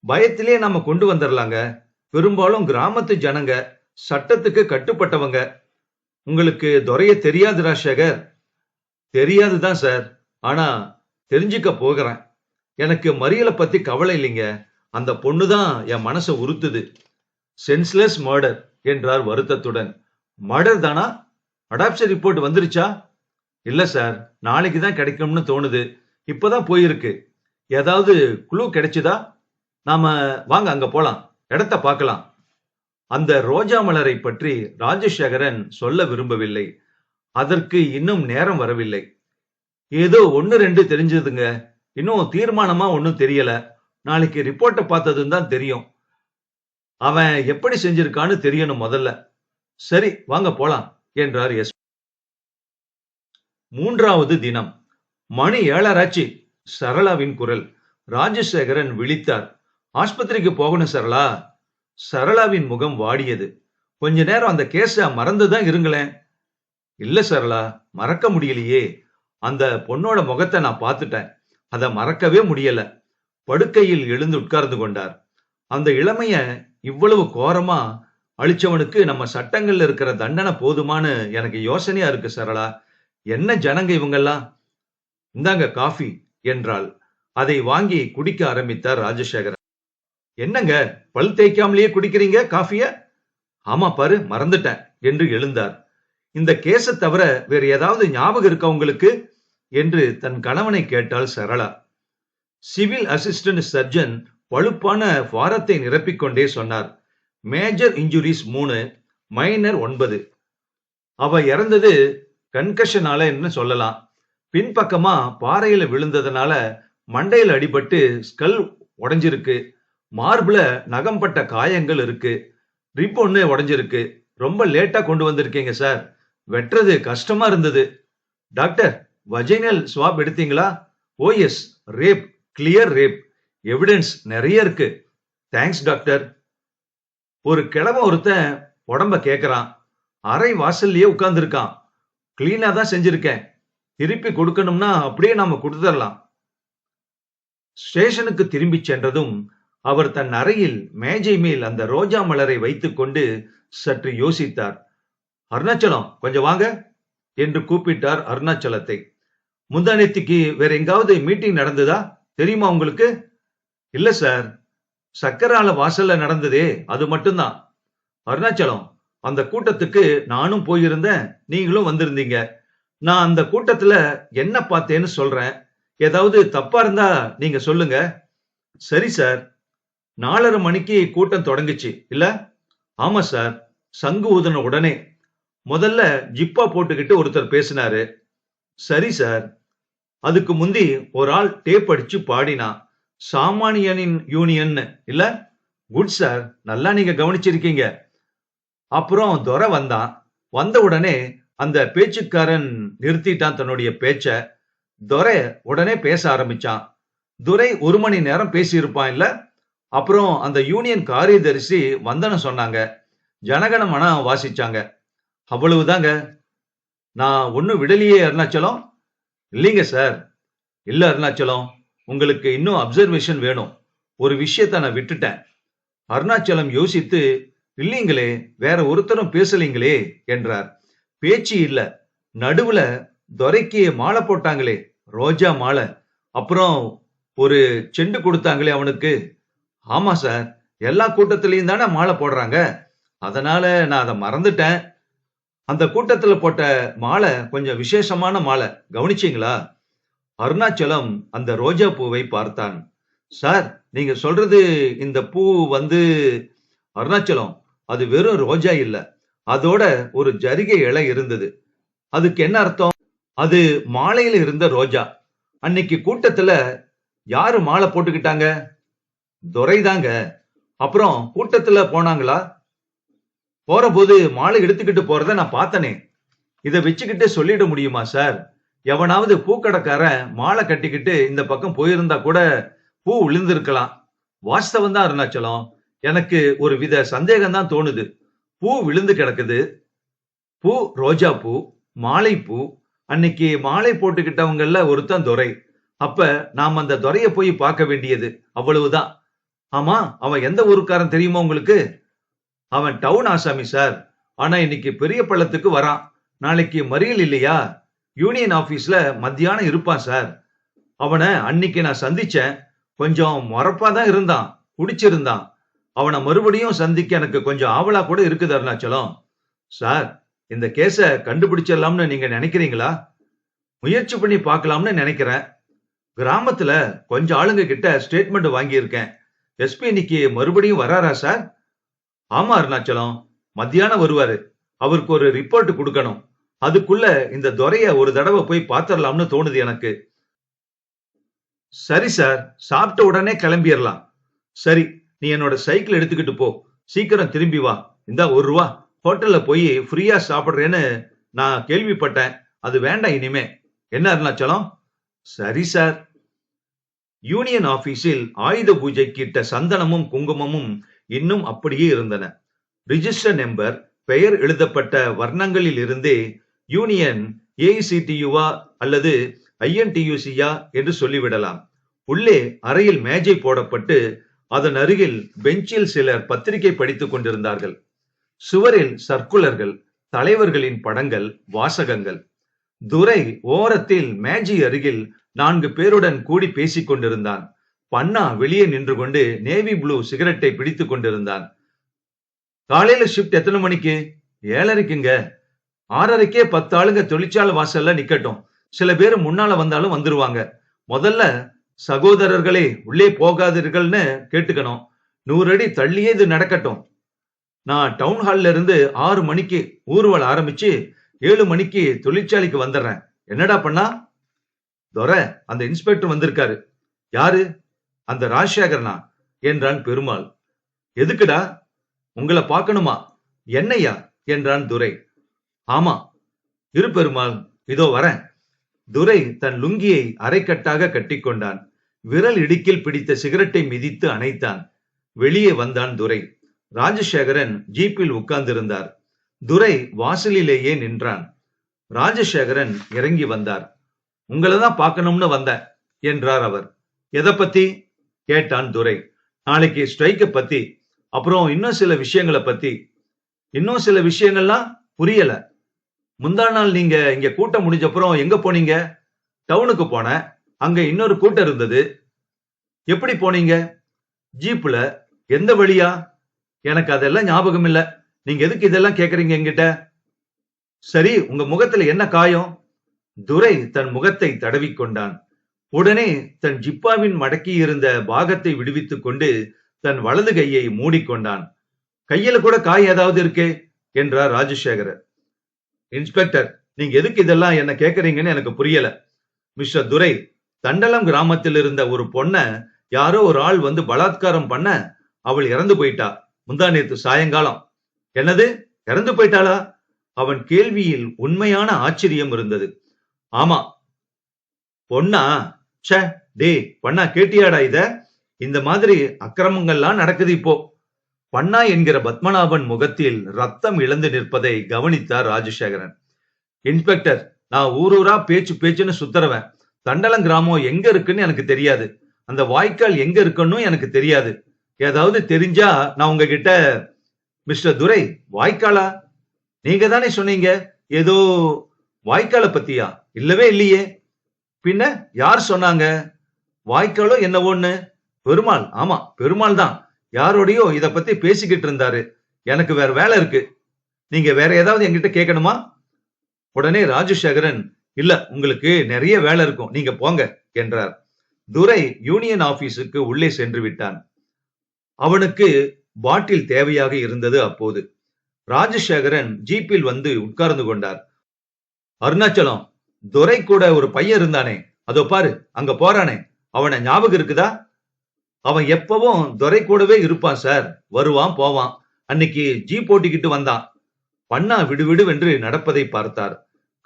பயத்திலே நம்ம கொண்டு வந்துடலாங்க. பெரும்பாலும் கிராமத்து ஜனங்க, சட்டத்துக்கு கட்டுப்பட்டவங்க. உங்களுக்கு துரைய தெரியாது ராஜசேகர்? தெரியாதுதான் சார், ஆனா தெரிஞ்சுக்க போகிறேன். எனக்கு மறியலை பத்தி கவலை இல்லைங்க. அந்த பொண்ணுதான் என் மனசை உறுத்துது. சென்ஸ்லெஸ் மர்டர் என்றார் வருத்தத்துடன். மர்டர் தானா? அடாப்ஷன் ரிப்போர்ட் வந்துருச்சா? இல்ல சார், நாளைக்கு தான் கிடைக்கும்னு தோணுது. இப்பதான் போயிருக்கு. ஏதாவது குழு கிடைச்சுதா? நாம வாங்க அங்க போலாம், இடத்த பார்க்கலாம். அந்த ரோஜா மலரை பற்றி ராஜசேகரன் சொல்ல விரும்பவில்லை. அதற்கு இன்னும் நேரம் வரவில்லை. ஏதோ 1-2 தெரிஞ்சதுங்க. இன்னும் தீர்மானமா ஒன்னும் தெரியல. நாளைக்கு ரிப்போர்ட்டை பார்த்ததும் தான் தெரியும். அவன் எப்படி செஞ்சிருக்கான்னு தெரியணும் முதல்ல. சரி வாங்க போலாம் என்றார் எஸ். 3வது தினம். மணி 7:30. சரளாவின் குரல். ராஜசேகரன் விழித்தார். ஆஸ்பத்திரிக்கு போகணும் சரளா. சரளாவின் முகம் வாடியது. கொஞ்ச நேரம் அந்த கேஸ மறந்துதான் இருங்களேன். இல்ல சரளா, மறக்க முடியலையே. அந்த பொண்ணோட முகத்தை நான் பார்த்துட்டேன். அதை மறக்கவே முடியல. படுக்கையில் எழுந்து உட்கார்ந்து கொண்டார். அந்த இளமைய இவ்வளவு கோரமா அழிச்சவனுக்கு நம்ம சட்டங்கள்ல இருக்கிற தண்டனை போதுமான்னு எனக்கு யோசனையா இருக்கு சரளா. என்ன ஜனங்க இவங்கெல்லாம்! இந்தாங்க காஃபி என்றாள். அதை வாங்கி குடிக்க ஆரம்பித்தார் ராஜசேகரன். என்னங்க, பல் தேய்க்காமலேயே குடிக்கிறீங்க காஃபிய? ஆமா பாரு, மறந்துட்டேன் என்று எழுந்தார். இந்த கேஸ தவிர வேற ஏதாவது ஞாபகம் இருக்கா உங்களுக்கு என்று தன் கணவனை கேட்டாள் சரளா. சிவில் அசிஸ்டன்ட் சர்ஜன் பழுப்பான ஃபாரத்தை நிரப்பிக்கொண்டே சொன்னார். Major injuries 3, minor 9. அவ இறந்தது கன்கஷனால சொல்லலாம். பின்பக்கமா பாறையில விழுந்ததுனால மண்டையில் அடிபட்டு ஸ்கல் உடைஞ்சிருக்கு. மார்புல நகம்பட்ட காயங்கள் இருக்கு. ரிப் ஒண்ணு உடைஞ்சிருக்கு. ரொம்ப லேட்டா கொண்டு வந்திருக்கீங்க சார். வெட்டுறது கஷ்டமா இருந்தது. டாக்டர், வஜைனல் ஸ்வாப் எடுத்தீங்களா? Oh yes, rape, clear rape. Evidence நிறைய இருக்கு. Thanks doctor. ஒரு கிழமை ஒருத்தன் உடம்ப கேக்குறான். அரை வாசல்லயே உட்கார்ந்து இருக்கான். கிளீனா தான் செஞ்சிருக்கேன். திருப்பி கொடுக்கணும்னா அப்படியே நாம கொடுத்துடலாம். ஸ்டேஷனுக்கு திரும்பி சென்றதும் அவர் தன் அறையில் மேஜை மேல் அந்த ரோஜா மலரை வைத்துக் கொண்டு சற்று யோசித்தார். அருணாச்சலம், கொஞ்சம் வாங்க என்று கூப்பிட்டார் அருணாச்சலத்தை. முந்தானேத்திக்கு வேற எங்காவது மீட்டிங் நடந்ததா தெரியுமா உங்களுக்கு? இல்ல சார், சக்கரால வாசல்ல நடந்ததே, அது மட்டும்தான். அருணாச்சலம், அந்த கூட்டத்துக்கு நானும் போயிருந்தேன், நீங்களும் வந்திருந்தீங்க. நான் அந்த கூட்டத்துல என்ன பார்த்தேன்னு சொல்றேன். ஏதாவது தப்பா இருந்தா நீங்க சொல்லுங்க. சரி சார். 4:30 மணிக்கு கூட்டம் தொடங்குச்சு இல்ல? ஆமா சார். சங்கு ஊதுன உடனே முதல்ல ஜிப்பா போட்டுக்கிட்டு ஒருத்தர் பேசினாரு. சரி சார். அதுக்கு முந்தி ஒரு ஆள் டேப் அடிச்சு பாடினா. சாமானியனின் யூனியன் இல்ல? குட் சார், நல்லா நீங்க கவனிச்சிருக்கீங்க. அப்புறம் துரை வந்தான். வந்த உடனே அந்த பேச்சுக்காரன் நிறுத்திட்டான் தன்னுடைய பேச்ச. துரை உடனே பேச ஆரம்பிச்சான். துரை 1 மணி நேரம் பேசியிருப்பான் இல்ல? அப்புறம் அந்த யூனியன் காரியதரிசி வந்தனம் சொன்னாங்க. ஜனகணமன வாசிச்சாங்க. அவ்வளவுதாங்க. நான் ஒன்னும் விடலையே அருணாச்சலம். இல்லைங்க சார். இல்ல அருணாச்சலம், உங்களுக்கு இன்னும் அப்சர்வேஷன் வேணும். ஒரு விஷயத்த நான் விட்டுட்டேன். அருணாச்சலம் யோசித்து, இல்லீங்களே, வேற ஒருத்தரும் பேசலீங்களே என்றார். பேச்சு இல்ல, நடுவுல துரைக்கு மாலை போட்டாங்களே, ரோஜா மாலை. அப்புறம் ஒரு செண்டு கொடுத்தாங்களே அவனுக்கு. ஆமா சார், எல்லா கூட்டத்திலையும் தானே மாலை போடுறாங்க. அதனால நான் அதை மறந்துட்டேன். அந்த கூட்டத்துல போட்ட மாலை கொஞ்சம் விசேஷமான மாலை, கவனிச்சீங்களா? அருணாச்சலம் அந்த ரோஜா பூவை பார்த்தான். சார், நீங்க சொல்றது இந்த பூ அருணாச்சலம், அது வெறும் ரோஜா இல்ல, அதோட ஒரு ஜரிகை இலை இருந்தது. அதுக்கு என்ன அர்த்தம்? அது மாலையில இருந்த ரோஜா. அன்னைக்கு கூட்டத்துல யாரு மாலை போட்டுக்கிட்டாங்க? துரைதாங்க. அப்புறம் கூட்டத்துல போனாங்களா? போறபோது மாலை எடுத்துக்கிட்டு போறத நான் பார்த்தனே. இத வச்சுக்கிட்டு சொல்லிட முடியுமா சார்? எவனாவது பூக்கடைக்காரன் மாலை கட்டிக்கிட்டு இந்த பக்கம் போயிருந்தா கூட பூ விழுந்திருக்கலாம். வாஸ்தவம் தான் அருணாச்சலம். எனக்கு ஒரு வித சந்தேகம் தான் தோணுது. பூ விழுந்து கிடக்குது. பூ ரோஜா பூ, மாலை பூ. அன்னைக்கு மாலை போட்டுக்கிட்டவங்கல்ல ஒருத்தன் துரை. அப்ப நாம் அந்த துரைய போய் பார்க்க வேண்டியது, அவ்வளவுதான். ஆமா, அவன் எந்த ஊருக்காரன் தெரியுமா உங்களுக்கு? அவன் டவுன் ஆசாமி சார். ஆனா இன்னைக்கு பெரிய பள்ளத்துக்கு வரான். நாளைக்கு மறியல் இல்லையா? யூனியன் ஆபீஸ்ல மத்தியானம் இருப்பான் சார். அவனை அன்னைக்கு நான் சந்திச்சேன். கொஞ்சம் மொறப்பாதான் இருந்தான், குடிச்சிருந்தான். அவனை மறுபடியும் சந்திக்க எனக்கு கொஞ்சம் ஆவலா கூட இருக்குது அருணாச்சலம். சார், இந்த கேஸ கண்டுபிடிச்சிடலாம்னு நீங்க நினைக்கிறீங்களா? முயற்சி பண்ணி பார்க்கலாம்னு நினைக்கிறேன். கிராமத்துல கொஞ்சம் ஆளுங்க கிட்ட ஸ்டேட்மெண்ட் வாங்கியிருக்கேன். எஸ்பி இன்னைக்கு மறுபடியும் வராரா சார்? ஆமா அருணாச்சலம், மத்தியானம் வருவாரு. அவருக்கு ஒரு ரிப்போர்ட் கொடுக்கணும். அதுக்குள்ள இந்த துரைய ஒரு தடவை போய் பாத்திரலாம்னு தோணுது எனக்கு. சரி சார், சாப்பிட்ட உடனே கிளம்பிடலாம். சரி, நீ என்னோட சைக்கிள் எடுத்துக்கிட்டு போ. சீக்கிரம் திரும்பி வா. இந்த ₹1 ஹோட்டல்ல போய் ஃப்ரீயா சாப்பிடுறேன்னு நான் கேள்விப்பட்டேன். அது வேண்டாம் இனிமே. என்ன அருணாச்சலம்? சரி சார். யூனியன் ஆபீஸில் ஆயுத பூஜைக்கு இட்ட சந்தனமும் குங்குமமும் இன்னும் அப்படியே இருந்தன. ரிஜிஸ்டர் நம்பர், பெயர் எழுதப்பட்ட வர்ணங்களில் இருந்தே யூனியன் ஏஐசிடியுவா அல்லது ஐஎன்டியூசியா என்று சொல்லிவிடலாம். உள்ளே அறையில் மேஜை போடப்பட்டு அதன் அருகில் பெஞ்சில் சிலர் பத்திரிகை படித்துக் கொண்டிருந்தார்கள். சுவரில் சர்க்குலர்கள், தலைவர்களின் படங்கள், வாசகங்கள். துரை ஓரத்தில் மேஜை அருகில் 4 பேருடன் கூடி பேசிக் கொண்டிருந்தான். பன்னா வெளியே நின்று கொண்டு நேவி ப்ளூ சிகரெட்டை பிடித்துக் கொண்டிருந்தான். காலையில ஷிப்ட் எத்தனை மணிக்கு? 7:30க்குங்க. 6:30க்கே 10 ஆளுங்க தொழிற்சாலை வாசல்ல நிக்கட்டும். சில பேர் முன்னால வந்தாலும் வந்துருவாங்க. முதல்ல சகோதரர்களே உள்ளே போகாதீர்கள்னு கேட்டுக்கணும். 100 அடி தள்ளியே இது நடக்கட்டும். நான் டவுன் ஹால்ல இருந்து 6 மணிக்கு ஊர்வலம் ஆரம்பிச்சு 7 மணிக்கு தொழிற்சாலைக்கு வந்துடுறேன். என்னடா பண்ணா? துரை, அந்த இன்ஸ்பெக்டர் வந்திருக்காரு. யாரு? அந்த ராஜசேகரனா என்றான் பெருமாள். எதுக்குடா? உங்களை பார்க்கணுமா? என்னையா என்றான் துரை. ஆமா. இரு பெருமாள், இதோ வரேன். துரை தன் லுங்கியை அரைக்கட்டாக கட்டிக்கொண்டான். விரல் இடுக்கில் பிடித்த சிகரெட்டை மிதித்து அணைத்தான். வெளியே வந்தான் துரை. ராஜசேகரன் ஜீப்பில் உட்கார்ந்திருந்தார். துரை வாசலிலேயே நின்றான். ராஜசேகரன் இறங்கி வந்தார். உங்களை தான் பார்க்கணும்னு வந்தேன் என்றார் அவர். எதை பத்தி கேட்டான் துரை. நாளைக்கு ஸ்ட்ரைக்க பத்தி, அப்புறம் இன்னும் சில விஷயங்களை பத்தி. இன்னும் சில விஷயங்கள்லாம் புரியல. முந்தா நாள் நீங்க இங்க கூட்டம் முடிஞ்சப்புறம் எங்க போனீங்க? டவுனுக்கு போனேன். அங்க இன்னொரு கூட்டம் இருந்தது. எப்படி போனீங்க? ஜீப்ல. எந்த வழியா? எனக்கு அதெல்லாம் ஞாபகம் இல்ல. நீங்க எதுக்கு இதெல்லாம் கேக்குறீங்க என்கிட்ட? சரி, உங்க முகத்துல என்ன காயம்? துரை தன் முகத்தை தடவிக்கொண்டான். உடனே தன் ஜிப்பாவின் மடக்கி இருந்த பாகத்தை விடுவித்துக் கொண்டு தன் வலது கையை மூடிக்கொண்டான். கையில கூட காய் ஏதாவது இருக்கே என்றார் ராஜசேகரர். இன்ஸ்பெக்டர், நீங்க எதுக்கு இதெல்லாம் என்ன கேக்குறீங்கன்னு எனக்கு புரியல. மிஸ்டர் துரை, தண்டலம் கிராமத்தில் இருந்த ஒரு பொண்ண யாரோ ஒரு ஆள் வந்து பலாத்காரம் பண்ண அவள் இறந்து போயிட்டா. முந்தா நேத்து சாயங்காலம். என்னது, இறந்து போயிட்டாளா? அவன் கேள்வியில் உண்மையான ஆச்சரியம் இருந்தது. ஆமா. பொண்ணா? ச்சே, டே பண்ணா, கேட்டியாடா இத? இந்த மாதிரி அக்கிரமங்கள்லாம் நடக்குது இப்போ. பண்ணா என்கிற பத்மநாபன் முகத்தில் ரத்தம் இழந்து நிற்பதை கவனித்தார் ராஜசேகரன். இன்ஸ்பெக்டர், நான் ஊரூரா பேச்சு பேச்சுன்னு சுத்துறவன். தண்டலம் கிராமம் எங்க இருக்குன்னு எனக்கு தெரியாது. அந்த வாய்க்கால் எங்க இருக்குன்னு எனக்கு தெரியாது. ஏதாவது தெரிஞ்சா நான் உங்ககிட்ட. மிஸ்டர் துரை, வாய்க்காலா? நீங்க தானே சொன்னீங்க ஏதோ வாய்க்காலை பத்தியா? இல்லவே இல்லையே. பின்ன யார் சொன்னாங்க? வாய்க்காலோ என்னவோன்னு? பெருமாள். ஆமா, பெருமாள் தான் யாரோடையோ இத பத்தி பேசிக்கிட்டு இருந்தாரு. எனக்கு வேற வேலை இருக்கு. நீங்க வேற ஏதாவது என்கிட்ட கேட்கணுமா? உடனே ராஜசேகரன், இல்ல, உங்களுக்கு நிறைய வேலை இருக்கும், நீங்க போங்க என்றார். துரை யூனியன் ஆபீஸுக்கு உள்ளே சென்று விட்டான். அவனுக்கு பாட்டில் தேவையாக இருந்தது. அப்போது ராஜசேகரன் ஜீப்பில் வந்து உட்கார்ந்து கொண்டார். அருணாச்சலம், துரை கூட ஒரு பையன் இருந்தானே, அதோ பாரு, அங்க போறானே, அவனை ஞாபகம் இருக்குதா? அவன் எப்பவும் துரை கூடவே இருப்பான் சார். வருவான் போவான். அன்னைக்கு ஜீப் ஓட்டிக்கிட்டு வந்தான். பண்ணா விடுவிடுவென்று நடப்பதை பார்த்தார்.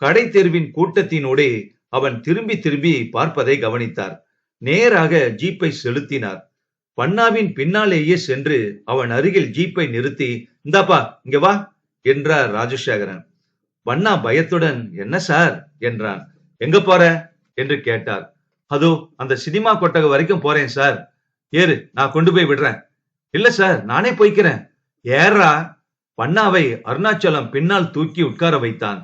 கடை தெருவின் கூட்டத்தினோடே அவன் திரும்பி திரும்பி பார்ப்பதை கவனித்தார். நேராக ஜீப்பை செலுத்தினார். பண்ணாவின் பின்னாலேயே சென்று அவன் அருகில் ஜீப்பை நிறுத்தி, இந்தாப்பா இங்க வா என்றார் ராஜசேகரன். பண்ணா பயத்துடன், என்ன சார் என்றான். எங்க போற என்று கேட்டார். அதோ அந்த சினிமா கொட்டகை வரைக்கும் போறேன் சார். ஏறு, நான் கொண்டு போய் விடுறேன். இல்ல சார், நானே போய்க்கிறேன். ஏறா. பண்ணாவை அருணாச்சலம் பின்னால் தூக்கி உட்கார வைத்தான்.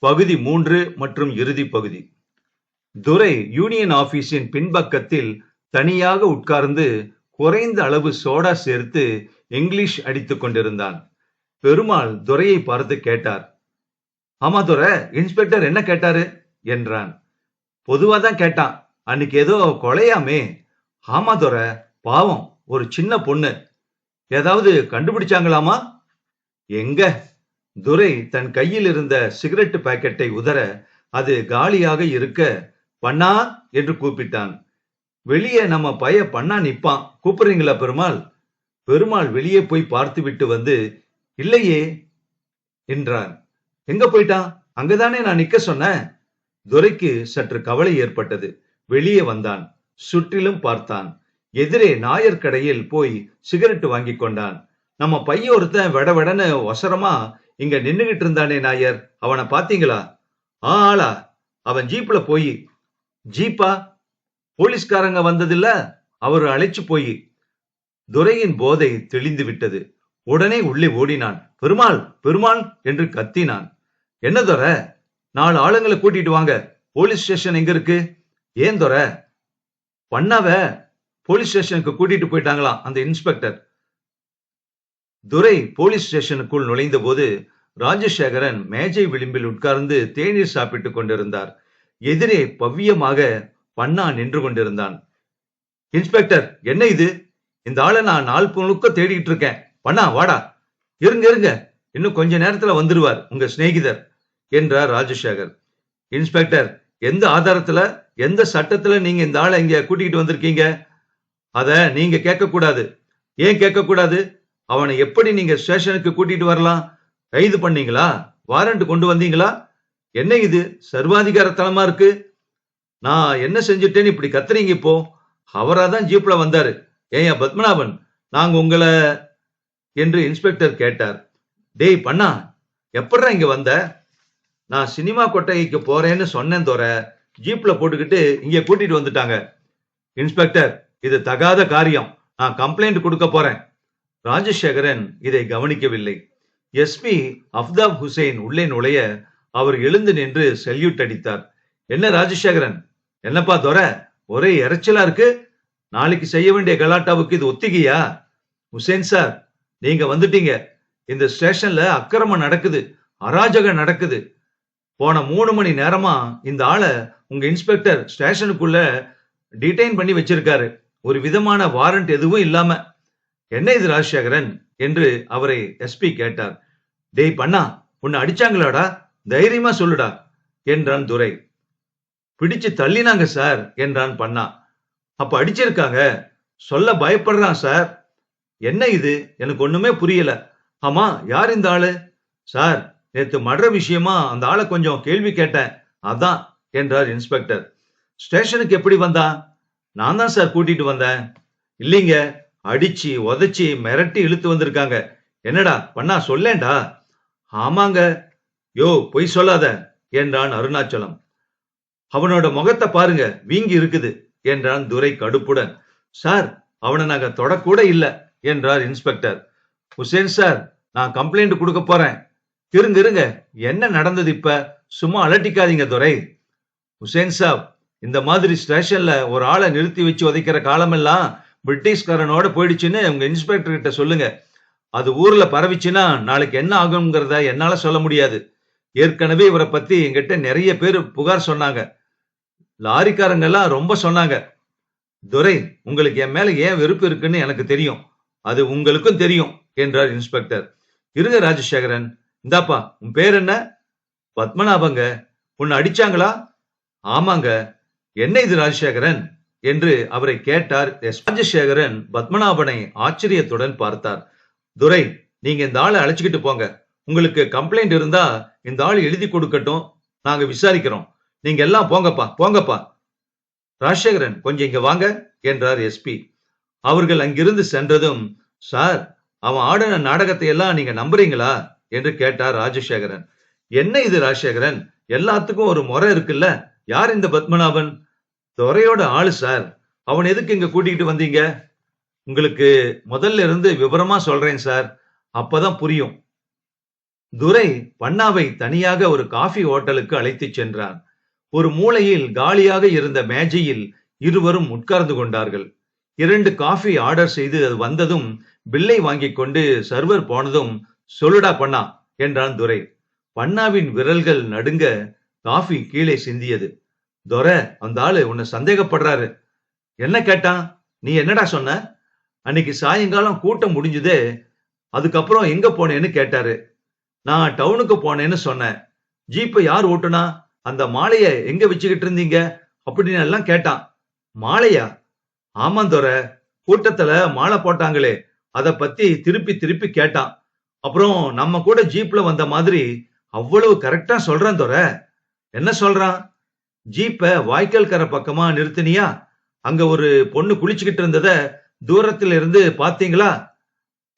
பகுதி 3 மற்றும் இறுதி பகுதி. துரை யூனியன் ஆபீஸின் பின்பக்கத்தில் தனியாக உட்கார்ந்து குறைந்த அளவு சோடா சேர்த்து இங்கிலீஷ் அடித்துக் கொண்டிருந்தான். பெருமாள் துரையை பார்த்து கேட்டார். ஆமா துரை, இன்ஸ்பெக்டர் என்ன கேட்டாரு என்றான். பொதுவா தான் கேட்டான். அன்னைக்கு ஏதோ கொலையாமே. ஆமா துரை, பாவம், ஒரு சின்ன பொண்ணு. ஏதாவது கண்டுபிடிச்சாங்களாமா? எங்க? துரை தன் கையில் இருந்த சிகரெட் பாக்கெட்டை உதற அது காலியாக இருக்க, பண்ணா என்று கூப்பிட்டான். வெளியே நம்ம பைய பண்ணா நிப்பான். கூப்பிடுறீங்களா பெருமாள்? பெருமாள் வெளியே போய் பார்த்து விட்டு வந்து, இல்லையே என்றான். எங்க போயிட்டான்? அங்கதானே நான் நிக்க சொன்னேன். துரைக்கு சற்று கவலை ஏற்பட்டது. வெளியே வந்தான். சுற்றிலும் பார்த்தான். எதிரே நாயர் கடையில் போய் சிகரெட் வாங்கி கொண்டான். நம்ம பைய ஒருத்தன் வெடவெடன்னு ஒசரமா இங்க நின்னுகிட்டு இருந்தானே நாயர், அவனை பாத்தீங்களா? ஆளா? அவன் ஜீப்ல போய். ஜீப்பா? போலீஸ்காரங்க வந்ததில்ல, அவரு அழைச்சு போய். துரையின் போதை தெளிந்து விட்டது. உடனே உள்ளே ஓடினான். பெருமாள், பெருமாள் என்று கத்தினான். என்ன துரை, 4 ஆளுங்களை கூட்டிட்டு வாங்க. போலீஸ் ஸ்டேஷன் எங்க இருக்கு? ஏன் துரை? பண்ணாவ போலீஸ் ஸ்டேஷனுக்கு கூட்டிட்டு போயிட்டாங்களாம் அந்த இன்ஸ்பெக்டர். துரை போலீஸ் ஸ்டேஷனுக்குள் நுழைந்த போது ராஜசேகரன் மேஜை விளிம்பில் உட்கார்ந்து தேநீர் சாப்பிட்டுக் கொண்டிருந்தார். எதிரே பவ்யமாக பண்ணா நின்று கொண்டிருந்தான். இன்ஸ்பெக்டர், என்ன இது? இந்த ஆளை நான் நாள் முழுக்க தேடிட்டு இருக்கேன். பண்ணா, வாடா. இருங்க, இன்னும் கொஞ்ச நேரத்துல வந்துருவார் உங்க சிநேகிதர் என்றார் ராஜசேகர். இன்ஸ்பெக்டர், எந்த ஆதாரத்துல, எந்த சட்டத்துல நீங்க இந்த ஆளை இங்க கூட்டிகிட்டு வந்திருக்கீங்க? அத நீங்க கேட்க கூடாது. ஏன் கேட்க கூடாது? அவனை எப்படி நீங்க ஸ்டேஷனுக்கு கூட்டிட்டு வரலாம்? கைது பண்ணீங்களா? வாரண்ட் கொண்டு வந்தீங்களா? என்ன இது சர்வாதிகாரத்தனமா இருக்கு? நான் என்ன செஞ்சுட்டேன்னு இப்படி கத்துறீங்க இப்போ? அவராதான் ஜீப்ல வந்தாரு. ஏயா பத்மநாபன், நாங்க உங்களை என்று இன்ஸ்பெக்டர் கேட்டார். டேய் பண்ணா, எப்படா இங்க வந்த? நான் சினிமா கொட்டகைக்கு போறேன்னு சொன்னேன் தோற. ஜீப்ல போட்டுக்கிட்டு இங்க கூட்டிட்டு வந்துட்டாங்க. இன்ஸ்பெக்டர், இது தகாத காரியம். நான் கம்ப்ளைண்ட் கொடுக்க போறேன். ராஜசேகரன் இதை கவனிக்கவில்லை. எஸ்பி அஃப்தாப் ஹுசைன் உள்ளே நுழைய அவர் எழுந்து நின்று செல்யூட் அடித்தார். என்ன ராஜசேகரன், என்னப்பா தோற, ஒரே இறைச்சலா இருக்கு? நாளைக்கு செய்ய வேண்டிய கலாட்டாவுக்கு இது ஒத்திகையா? ஹுசைன் சார், நீங்க வந்துட்டீங்க. இந்த ஸ்டேஷன்ல அக்கிரமம் நடக்குது, அராஜகம் நடக்குது. போன 3 மணி நேரமா இந்த ஆளை உங்க இன்ஸ்பெக்டர் ஸ்டேஷனுக்குள்ள டிடைன் பண்ணி வச்சிருக்காரு, ஒரு விதமான வாரண்ட் எதுவும் இல்லாம. என்ன இது ராஜசேகரன் என்று அவரை எஸ்பி கேட்டார். டேய் பண்ணா, உன்னை அடிச்சாங்களாடா? தைரியமா சொல்லுடா என்றான் துரை. பிடிச்சு தள்ளினாங்க சார் என்றான் பண்ணா. அப்ப அடிச்சிருக்காங்க? சொல்ல பயப்படுறான் சார். என்ன இது, எனக்கு ஒண்ணுமே புரியல. ஆமா, யார் இந்த ஆளு? சார், நேத்து மர்டர் விஷயமா அந்த ஆளை கொஞ்சம் கேள்வி கேட்டேன், அதான் என்றார் இன்ஸ்பெக்டர். ஸ்டேஷனுக்கு எப்படி வந்தான்? நான் தான் சார் கூட்டிட்டு வந்தேன். இல்லீங்க, அடிச்சு உதைச்சி மிரட்டி இழுத்து வந்திருக்காங்க. என்னடா பண்ணா, சொல்லேண்டா? ஆமாங்க. யோ, பொய் சொல்லாத என்றான் அருணாச்சலம். அவனோட முகத்தை பாருங்க, வீங்கி இருக்குது என்றான் துரை கடுப்புடன். சார், அவனை நாங்க தொடக்கூட இல்ல என்றார் இன்ஸ்பெக்டர். ஹுசேன் சார், நான் கம்ப்ளைண்ட் கொடுக்க போறேன். இருங்க, என்ன நடந்தது இப்ப? சும்மா அலட்டிக்காதீங்க துரை. ஹுசேன் சாப், இந்த மாதிரி ஸ்டேஷன்ல ஒரு ஆளை நிறுத்தி வச்சு உதைக்கிற காலமெல்லாம் பிரிட்டிஷ்காரனோட போயிடுச்சுன்னு உங்க இன்ஸ்பெக்டர் கிட்ட சொல்லுங்க. அது ஊர்ல பரவிச்சுன்னா நாளைக்கு என்ன ஆகுங்கிறத என்னால சொல்ல முடியாது. ஏற்கனவே இவரை பத்தி என்கிட்ட நிறைய பேர் புகார் சொன்னாங்க. லாரிக்காரங்க எல்லாம் ரொம்ப சொன்னாங்க. துரை, உங்களுக்கு என் மேல ஏன் வெறுப்பு இருக்குன்னு எனக்கு தெரியும், அது உங்களுக்கும் தெரியும் என்றார் இன்ஸ்பெக்டர். இருங்க ராஜசேகரன், இந்தாப்பா, உன் பேர் என்ன? பத்மநாபங்க. உன்னை அடிச்சாங்களா? ஆமாங்க. என்ன இது ராஜசேகரன் என்று அவரை கேட்டார். ராஜசேகரன் பத்மநாபனை ஆச்சரியத்துடன் பார்த்தார். துரை, நீங்க இந்த ஆளை அழைச்சுக்கிட்டு போங்க. உங்களுக்கு கம்ப்ளைண்ட் இருந்தா இந்த ஆள் எழுதி கொடுக்கட்டும், நாங்க விசாரிக்கிறோம். நீங்க எல்லாம் போங்கப்பா. ராஜசேகரன், கொஞ்சம் இங்க வாங்க என்றார் எஸ்பி. அவர்கள் அங்கிருந்து சென்றதும், சார், அவன் ஆடின நாடகத்தை எல்லாம் நீங்க நம்புறீங்களா என்று கேட்டார் ராஜசேகரன். என்ன இது ராஜசேகரன், எல்லாத்துக்கும் ஒரு முறை இருக்குல்ல. யார் இந்த பத்மநாபன்? துரையோட ஆளு சார். அவன் எதுக்கு இங்க கூட்டிகிட்டு வந்தீங்க? உங்களுக்கு முதல்ல இருந்து விவரமா சொல்றேன் சார், அப்பதான் புரியும். துரை பண்ணாவை தனியாக ஒரு காஃபி ஹோட்டலுக்கு அழைத்துச் சென்றான். ஒரு மூலையில் காலியாக இருந்த மேஜையில் இருவரும் உட்கார்ந்து கொண்டார்கள். 2 காஃபி ஆர்டர் செய்து அது வந்ததும் பில்லை வாங்கிக் கொண்டு சர்வர் போனதும், சொல்லுடா பண்ணா என்றான் துரை. பண்ணாவின் விரல்கள் நடுங்க காஃபி கீழே சிந்தியது. துரை, அந்த ஆளு உன்னை சந்தேகப்படுறாரு. என்ன கேட்டான்? நீ என்னடா சொன்ன? அன்னைக்கு சாயங்காலம் கூட்டம் முடிஞ்சுதே, அதுக்கப்புறம் எங்க போனேன்னு கேட்டாரு. நான் டவுனுக்கு போனேன்னு சொன்னேன். ஜீப்பை யார் ஓட்டுனா? அந்த மாலைய எங்க வச்சுக்கிட்டு இருந்தீங்க அப்படின்னு எல்லாம் கேட்டான். மாலையா? ஆமாந்தோர, கூட்டத்துல மாலை போட்டாங்களே, அத பத்தி திருப்பி கேட்டான். அப்புறம் நம்ம கூட ஜீப்ல வந்த மாதிரி அவ்வளவு கரெக்டா சொல்றான் தோர. என்ன சொல்றான்? ஜீப்ப வாய்க்கால் கரை பக்கமா நிறுத்தினியா? அங்க ஒரு பொண்ணு குளிச்சுக்கிட்டு இருந்தத தூரத்துல இருந்து பாத்தீங்களா?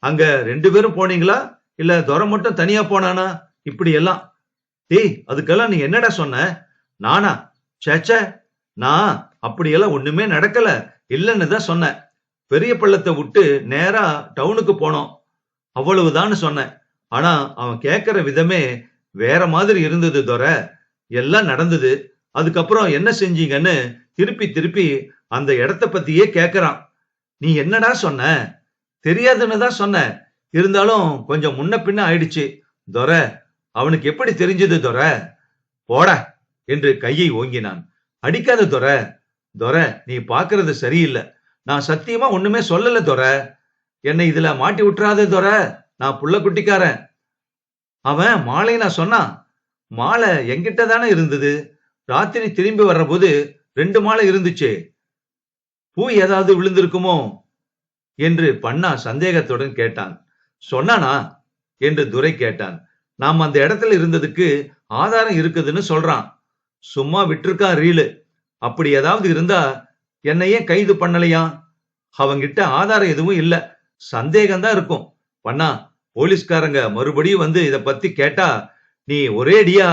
அங்க 2 பேரும் போனீங்களா, இல்ல துரை மட்டும் தனியா போனானா? இப்படி எல்லாம். டேய், அதுக்கெல்லாம் நீ என்னடா சொன்ன? நானா? சேச்சே, நான் அப்படியெல்லாம் ஒண்ணுமே நடக்கல, இல்லன்னு தான் சொன்னேன். பெரிய பள்ளத்தை விட்டு நேரா டவுனுக்கு போனோம், அவ்வளவுதான் சொன்னேன். ஆனா அவன் கேட்கிற விதமே வேற மாதிரி இருந்தது துரை. எல்லாம் நடந்தது. அதுக்கப்புறம் என்ன செஞ்சீங்கன்னு திருப்பி திருப்பி அந்த இடத்த பத்தியே கேக்குறான். நீ என்னடா சொன்ன? தெரியாதுன்னு தான் சொன்ன. இருந்தாலும் கொஞ்சம் முன்ன பின்ன ஆயிடுச்சு. தொர, அவனுக்கு எப்படி தெரிஞ்சது தொர? போடா என்று கையை ஓங்கினான். அடிக்காத தொர. தொர, நீ பாக்குறது சரியில்லை. நான் சத்தியமா ஒண்ணுமே சொல்லல தொர. என்னை இதுல மாட்டி விட்டுறாத தொர. நான் புள்ள குட்டிக்காரன். அவன் மாலை நான் சொன்னான். மாலை என்கிட்ட தானே இருந்தது. ராத்திரி திரும்பி வர்றபோது 2 மாலை இருந்துச்சே. பூ ஏதாவது விழுந்திருக்குமோ என்று பண்ணா சந்தேகத்துடன் கேட்டான். சொன்னானா என்று துரை கேட்டான். நாம் அந்த இடத்துல இருந்ததுக்கு ஆதாரம் இருக்குதுன்னு சொல்றான். சும்மா விட்டுருக்கான் ரீலு. அப்படி ஏதாவது இருந்தா என்னையே கைது பண்ணலையா? அவங்கிட்ட ஆதாரம் எதுவும் இல்ல. சந்தேகம்தான் இருக்கும். பண்ணா, போலீஸ்காரங்க மறுபடியும் வந்து இத பத்தி கேட்டா நீ ஒரேடியா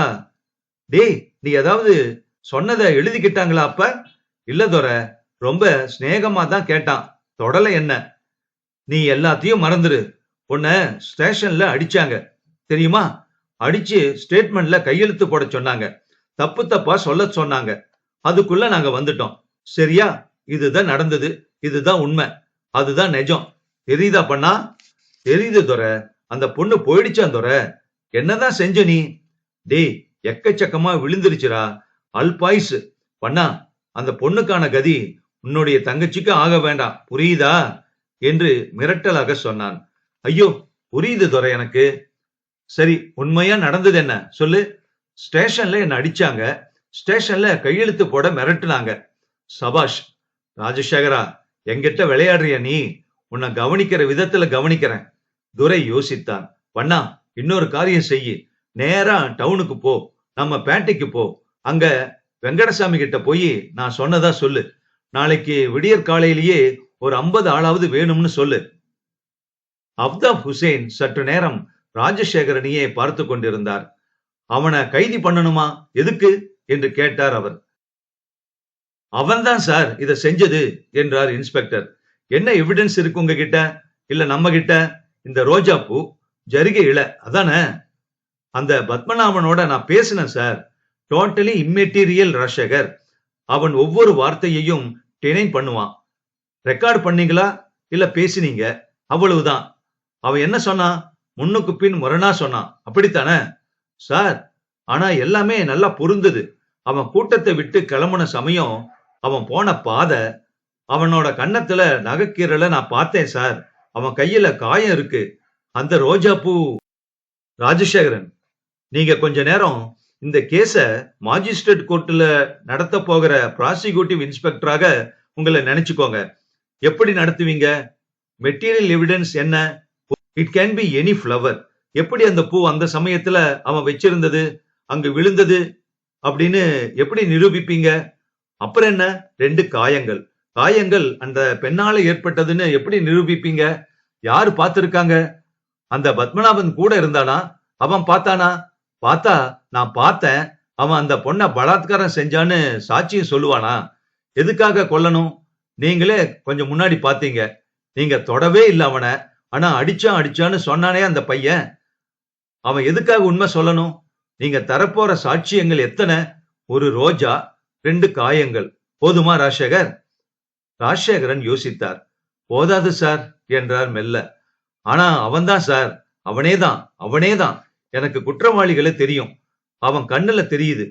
டேய், நீ ஏதாவது சொன்னதை எழுதிக்கிட்டாங்களா அப்ப? இல்ல தொர, ரொம்ப சிநேகமா தான் கேட்டான். தொடல என்ன? நீ எல்லாத்தையும் மறந்துரு. உன்னை ஸ்டேஷன்ல அடிச்சாங்க தெரியுமா? அடிச்சு ஸ்டேட்மெண்ட்ல கையெழுத்து போட சொன்னாங்க. தப்பு தப்பா சொல்ல சொன்னாங்க. அதுக்குள்ள நாங்க வந்துட்டோம். சரியா? இதுதான் நடந்தது. இதுதான் உண்மை. அதுதான் நிஜம். தெரியுதா பண்ணா? தெரியுது தொர. அந்த பொண்ணு போயிடுச்சான் தொர. என்னதான் செஞ்ச நீ? டேய், எக்கச்சக்கமா விழுந்துருச்சுரா. அல்பாயுசு. பண்ணா, அந்த பொண்ணுக்கான கதி உன்னுடைய தங்கச்சிக்கு ஆக வேண்டாம். புரியுதா என்று மிரட்டலாக சொன்னான். ஐயோ, புரியுது துரை எனக்கு. சரி, உண்மையா நடந்தது என்ன சொல்லு. ஸ்டேஷன்ல என்ன அடிச்சாங்க. ஸ்டேஷன்ல கையெழுத்து போட மிரட்டுனாங்க. சபாஷ் ராஜசேகரா, என்கிட்ட விளையாடுறிய நீ? உன்னை கவனிக்கிற விதத்துல கவனிக்கிறேன். துரை யோசித்தான். பண்ணா, இன்னொரு காரியம் செய்யி. நேரா டவுனுக்கு போ. நம்ம பேட்டைக்கு போ. அங்க வெங்கடசாமி கிட்ட போய் நான் சொன்னதா சொல்லு. நாளைக்கு விடியற் காலையிலேயே ஒரு 50 ஆளாவது வேணும்னு சொல்லு. அப்தாப் ஹுசேன் சற்று நேரம் ராஜசேகரனையே பார்த்து கொண்டிருந்தார். அவனை கைது பண்ணணுமா? எதுக்கு என்று கேட்டார் அவர். அவன்தான் சார் இத செஞ்சது என்றார் இன்ஸ்பெக்டர். என்ன எவிடன்ஸ் இருக்கு உங்க கிட்ட? இல்ல நம்ம கிட்ட? இந்த ரோஜா பூ, ஜரிகை இலை, அதானே? அந்த பத்மநாபனோட நான் பேசினேன் சார். Totally immaterial Rajasekar. அவன் ஒவ்வொரு வார்த்தையையும் டினைன் பண்ணுவான். ரெக்கார்ட் பண்ணீங்களா இல்ல பேசினீங்க? அவ்வளவுதான். அவன் என்ன சொன்னான்? முன்னுக்கு பின் முரணா சொன்னான். அப்படித்தானே சார்? ஆனா எல்லாமே நல்லா பொருந்தது. அவன் கூட்டத்தை விட்டு கிளம்புன சமயம், அவன் போன பாதை, அவனோட கன்னத்துல நகைக்கீரலை நான் பார்த்தேன் சார். அவன் கையில காயம் இருக்கு. அந்த ரோஜா பூ. ராஜசேகரன், நீங்க கொஞ்ச நேரம் இந்த கேஸ மாஜிஸ்ட்ரேட் கோர்ட்ல நடத்த போகிற ப்ராசிக்யூட்டிவ் இன்ஸ்பெக்டராக உங்களை நினைச்சுக்கோங்க. எப்படி நடத்துவீங்க? மெட்டீரியல் எவிடன்ஸ் என்ன? It can be any flower. எப்படி அந்த பூ அந்த சமயத்துல அவன் வச்சிருந்தது, அங்கு விழுந்தது அப்படின்னு எப்படி நிரூபிப்பீங்க? அப்புறம் என்ன? 2 காயங்கள். காயங்கள் அந்த பெண்ணால ஏற்பட்டதுன்னு எப்படி நிரூபிப்பீங்க? யாரு பார்த்திருக்காங்க? அந்த பத்மநாபன் கூட இருந்தானா? அவன் பார்த்தானா? பார்த்தா நான் பார்த்தேன், அவன் அந்த பொண்ணை பலாத்காரம் செஞ்சான்னு சாட்சியம் சொல்லுவானா? எதுக்காக கொல்லணும்? நீங்களே கொஞ்சம் முன்னாடி பாத்தீங்க. நீங்க தொடவே இல்ல அவனை. ஆனா அடிச்சான்னு சொன்னானே அந்த பையன். அவன் எதுக்காக உண்மை சொல்லணும்? நீங்க தரப்போற சாட்சியங்கள் எத்தனை? ஒரு ரோஜா, 2 காயங்கள். போதுமா ராஜசேகர்? ராஜசேகரன் யோசித்தார். போதாது சார் என்றார் மெல்ல. ஆனா அவன்தான் சார். அவனேதான். எனக்கு குற்றவாளிகளை தெரியும். அவன் கண்ணுல தெரியுது.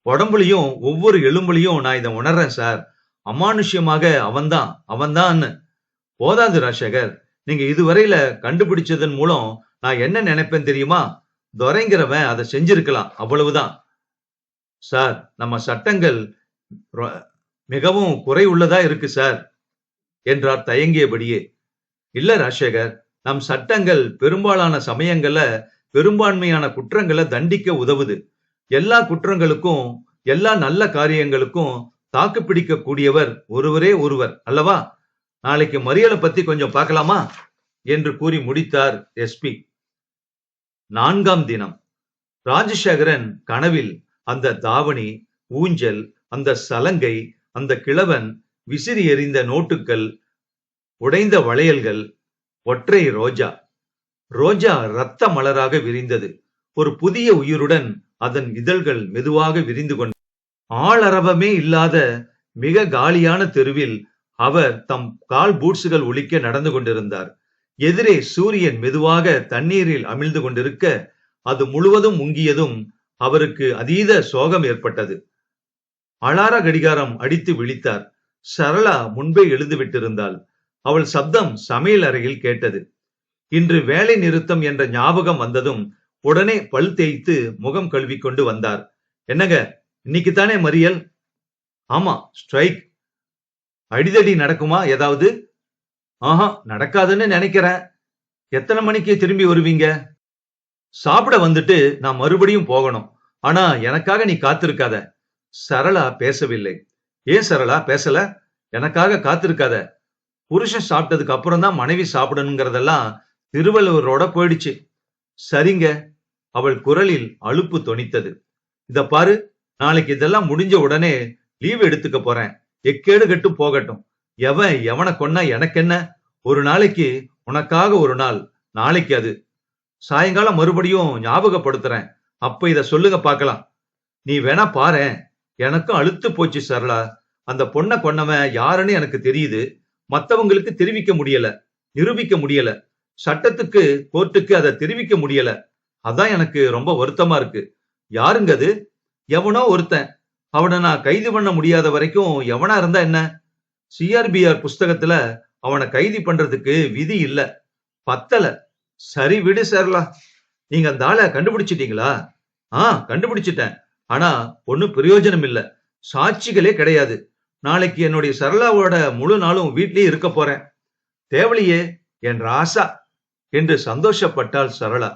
உடம்புலயும் ஒவ்வொரு எலும்புலையும் நான் இதை உணர்றேன் சார். அமானுஷ்யமாக அவன்தான். போதாது ராஜசேகர். நீங்க இதுவரையில கண்டுபிடிச்சதன் மூலம் நான் என்ன நினைப்பேன் தெரியுமா? துரைங்கிறவன் அதை செஞ்சிருக்கலாம், அவ்வளவுதான். சார், நம்ம சட்டங்கள் மிகவும் குறை உள்ளதா இருக்கு சார் என்றார் தயங்கியபடியே. இல்ல ராஜசேகர், நம் சட்டங்கள் பெரும்பாலான சமயங்கள்ல பெரும்பான்மையான குற்றங்களை தண்டிக்க உதவுது. எல்லா குற்றங்களுக்கும், எல்லா நல்ல காரியங்களுக்கும் தாக்கு பிடிக்க கூடியவர் ஒருவரே ஒருவர் அல்லவா? நாளைக்கு மறியலை பத்தி கொஞ்சம் பார்க்கலாமா என்று கூறி முடித்தார் எஸ்பி. 4ஆம் தினம் ராஜசேகரன் கனவில் அந்த தாவணி, ஊஞ்சல், அந்த சலங்கை, அந்த கிழவன், விசிறி எறிந்த நோட்டுகள், உடைந்த வளையல்கள், ஒற்றை ரோஜா. ரோஜா இரத்த மலராக விரிந்தது. ஒரு புதிய உயிருடன் அதன் இதழ்கள் மெதுவாக விரிந்து கொண்ட ஆளரவமே இல்லாத மிக காலியான தெருவில் அவர் தம் கால் பூட்ஸுகள் ஒலிக்க நடந்து கொண்டிருந்தார். எதிரே சூரியன் மெதுவாக தண்ணீரில் அமிழ்ந்து கொண்டிருக்க அது முழுவதும் முங்கியதும் அவருக்கு அதீத சோகம் ஏற்பட்டது. அலார கடிகாரம் அடித்து விழித்தார். சரளா முன்பே எழுந்து விட்டிருந்தாள். அவள் சப்தம் சமையல் அறையில் கேட்டது. இன்று வேலை நிறுத்தம் என்ற ஞாபகம் வந்ததும் உடனே பல் தேய்த்து முகம் கழுவிக்கொண்டு வந்தார். என்னங்க, இன்னைக்கு தானே மறியல்? ஆமா, ஸ்ட்ரைக். அடிதடி நடக்குமா ஏதாவது? ஆஹா, நடக்காதுன்னு நினைக்கிறேன். எத்தனை மணிக்கு திரும்பி வருவீங்க? சாப்பிட வந்துட்டு நான் மறுபடியும் போகணும். ஆனா எனக்காக நீ காத்திருக்காத. சரளா பேசவில்லை. ஏன் சரளா பேசல? எனக்காக காத்திருக்காத. புருஷன் சாப்பிட்டதுக்கு அப்புறம் தான் மனைவி சாப்பிடணுங்கிறதெல்லாம் திருவள்ளுவரோட போயிடுச்சு. சரிங்க. அவள் குரலில் அலுப்பு தொனித்தது. இத பாரு, நாளைக்கு இதெல்லாம் முடிஞ்ச உடனே லீவ் எடுத்துக்க போறேன். எக்கேடு கட்டு போகட்டும். எவன் எவனை கொன்னா எனக்கென்ன? ஒரு நாளைக்கு உனக்காக ஒரு நாள், நாளைக்கு அது. சாயங்காலம் மறுபடியும் ஞாபகப்படுத்துறேன். அப்ப இத சொல்லுங்க பாக்கலாம். நீ வேணா பாரேன். எனக்கும் அழுத்து போச்சு சரளா. அந்த பொண்ணை கொன்னவன் யாருன்னு எனக்கு தெரியுது. மத்தவங்களுக்கு தெரிவிக்க முடியல, நிரூபிக்க முடியல. சட்டத்துக்கு, கோர்ட்டுக்கு அதை தெரிவிக்க முடியல. அதான் எனக்கு ரொம்ப வருத்தமா இருக்கு. யாருங்க அது? எவனோ ஒருத்தன். அவனை நான் கைது பண்ண முடியாத வரைக்கும் எவனா இருந்தா என்ன? சிஆர்பிஆர் புஸ்தகத்துல அவனை கைது பண்றதுக்கு விதி இல்ல. பத்தல. சரி விடு சரளா. நீங்க அந்த ஆளை கண்டுபிடிச்சிட்டீங்களா? கண்டுபிடிச்சிட்டேன். ஆனா ஒன்னும் பிரயோஜனம் இல்ல. சாட்சிகளே கிடையாது. நாளைக்கு என்னுடைய சரளாவோட முழு நாளும் வீட்லயே இருக்க போறேன். தேவலியே என் ராசா என்று சந்தோஷப்பட்டாள் சரளா.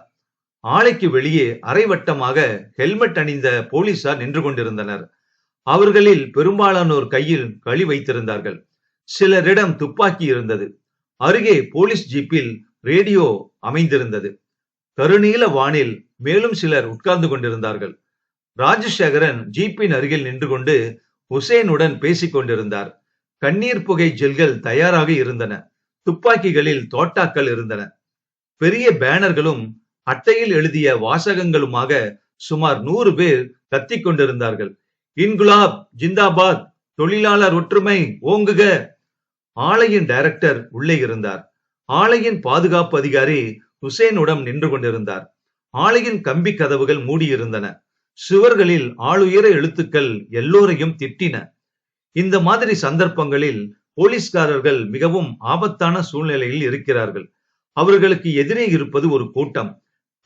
ஆலைக்கு வெளியே அரைவட்டமாக ஹெல்மெட் அணிந்த போலீசார் நின்று கொண்டிருந்தனர். அவர்களில் பெரும்பாலானோர் கையில் களி வைத்திருந்தார்கள். சிலரிடம் துப்பாக்கி இருந்தது. அருகே போலீஸ் ஜீப்பில் ரேடியோ அமைந்திருந்தது. கருநீல வானில் மேலும் சிலர் உட்கார்ந்து கொண்டிருந்தார்கள். ராஜசேகரன் ஜீப்பின் அருகில் நின்று கொண்டு ஹுசேனுடன் பேசிக் கொண்டிருந்தார். கண்ணீர் புகை ஜெல்கள் தயாராக இருந்தன. துப்பாக்கிகளில் தோட்டாக்கள் இருந்தன. பெரிய பேனர்களும் அட்டையில் எழுதிய வாசகங்களுமாக சுமார் 100 பேர் கத்திக் கொண்டிருந்தார்கள். இன்குலாப் ஜிந்தாபாத், தொழிலாளர் ஒற்றுமை ஓங்குக. ஆலையின் டைரக்டர் உள்ளே இருந்தார். ஆலையின் பாதுகாப்பு அதிகாரி ஹுசேனுடன் நின்று கொண்டிருந்தார். ஆலையின் கம்பி கதவுகள் மூடியிருந்தன. சுவர்களில் ஆளுயர எழுத்துக்கள் எல்லோரையும் திட்டின. இந்த மாதிரி சந்தர்ப்பங்களில் போலீஸ்காரர்கள் மிகவும் ஆபத்தான சூழ்நிலையில் இருக்கிறார்கள். அவர்களுக்கு எதிரே இருப்பது ஒரு கூட்டம்,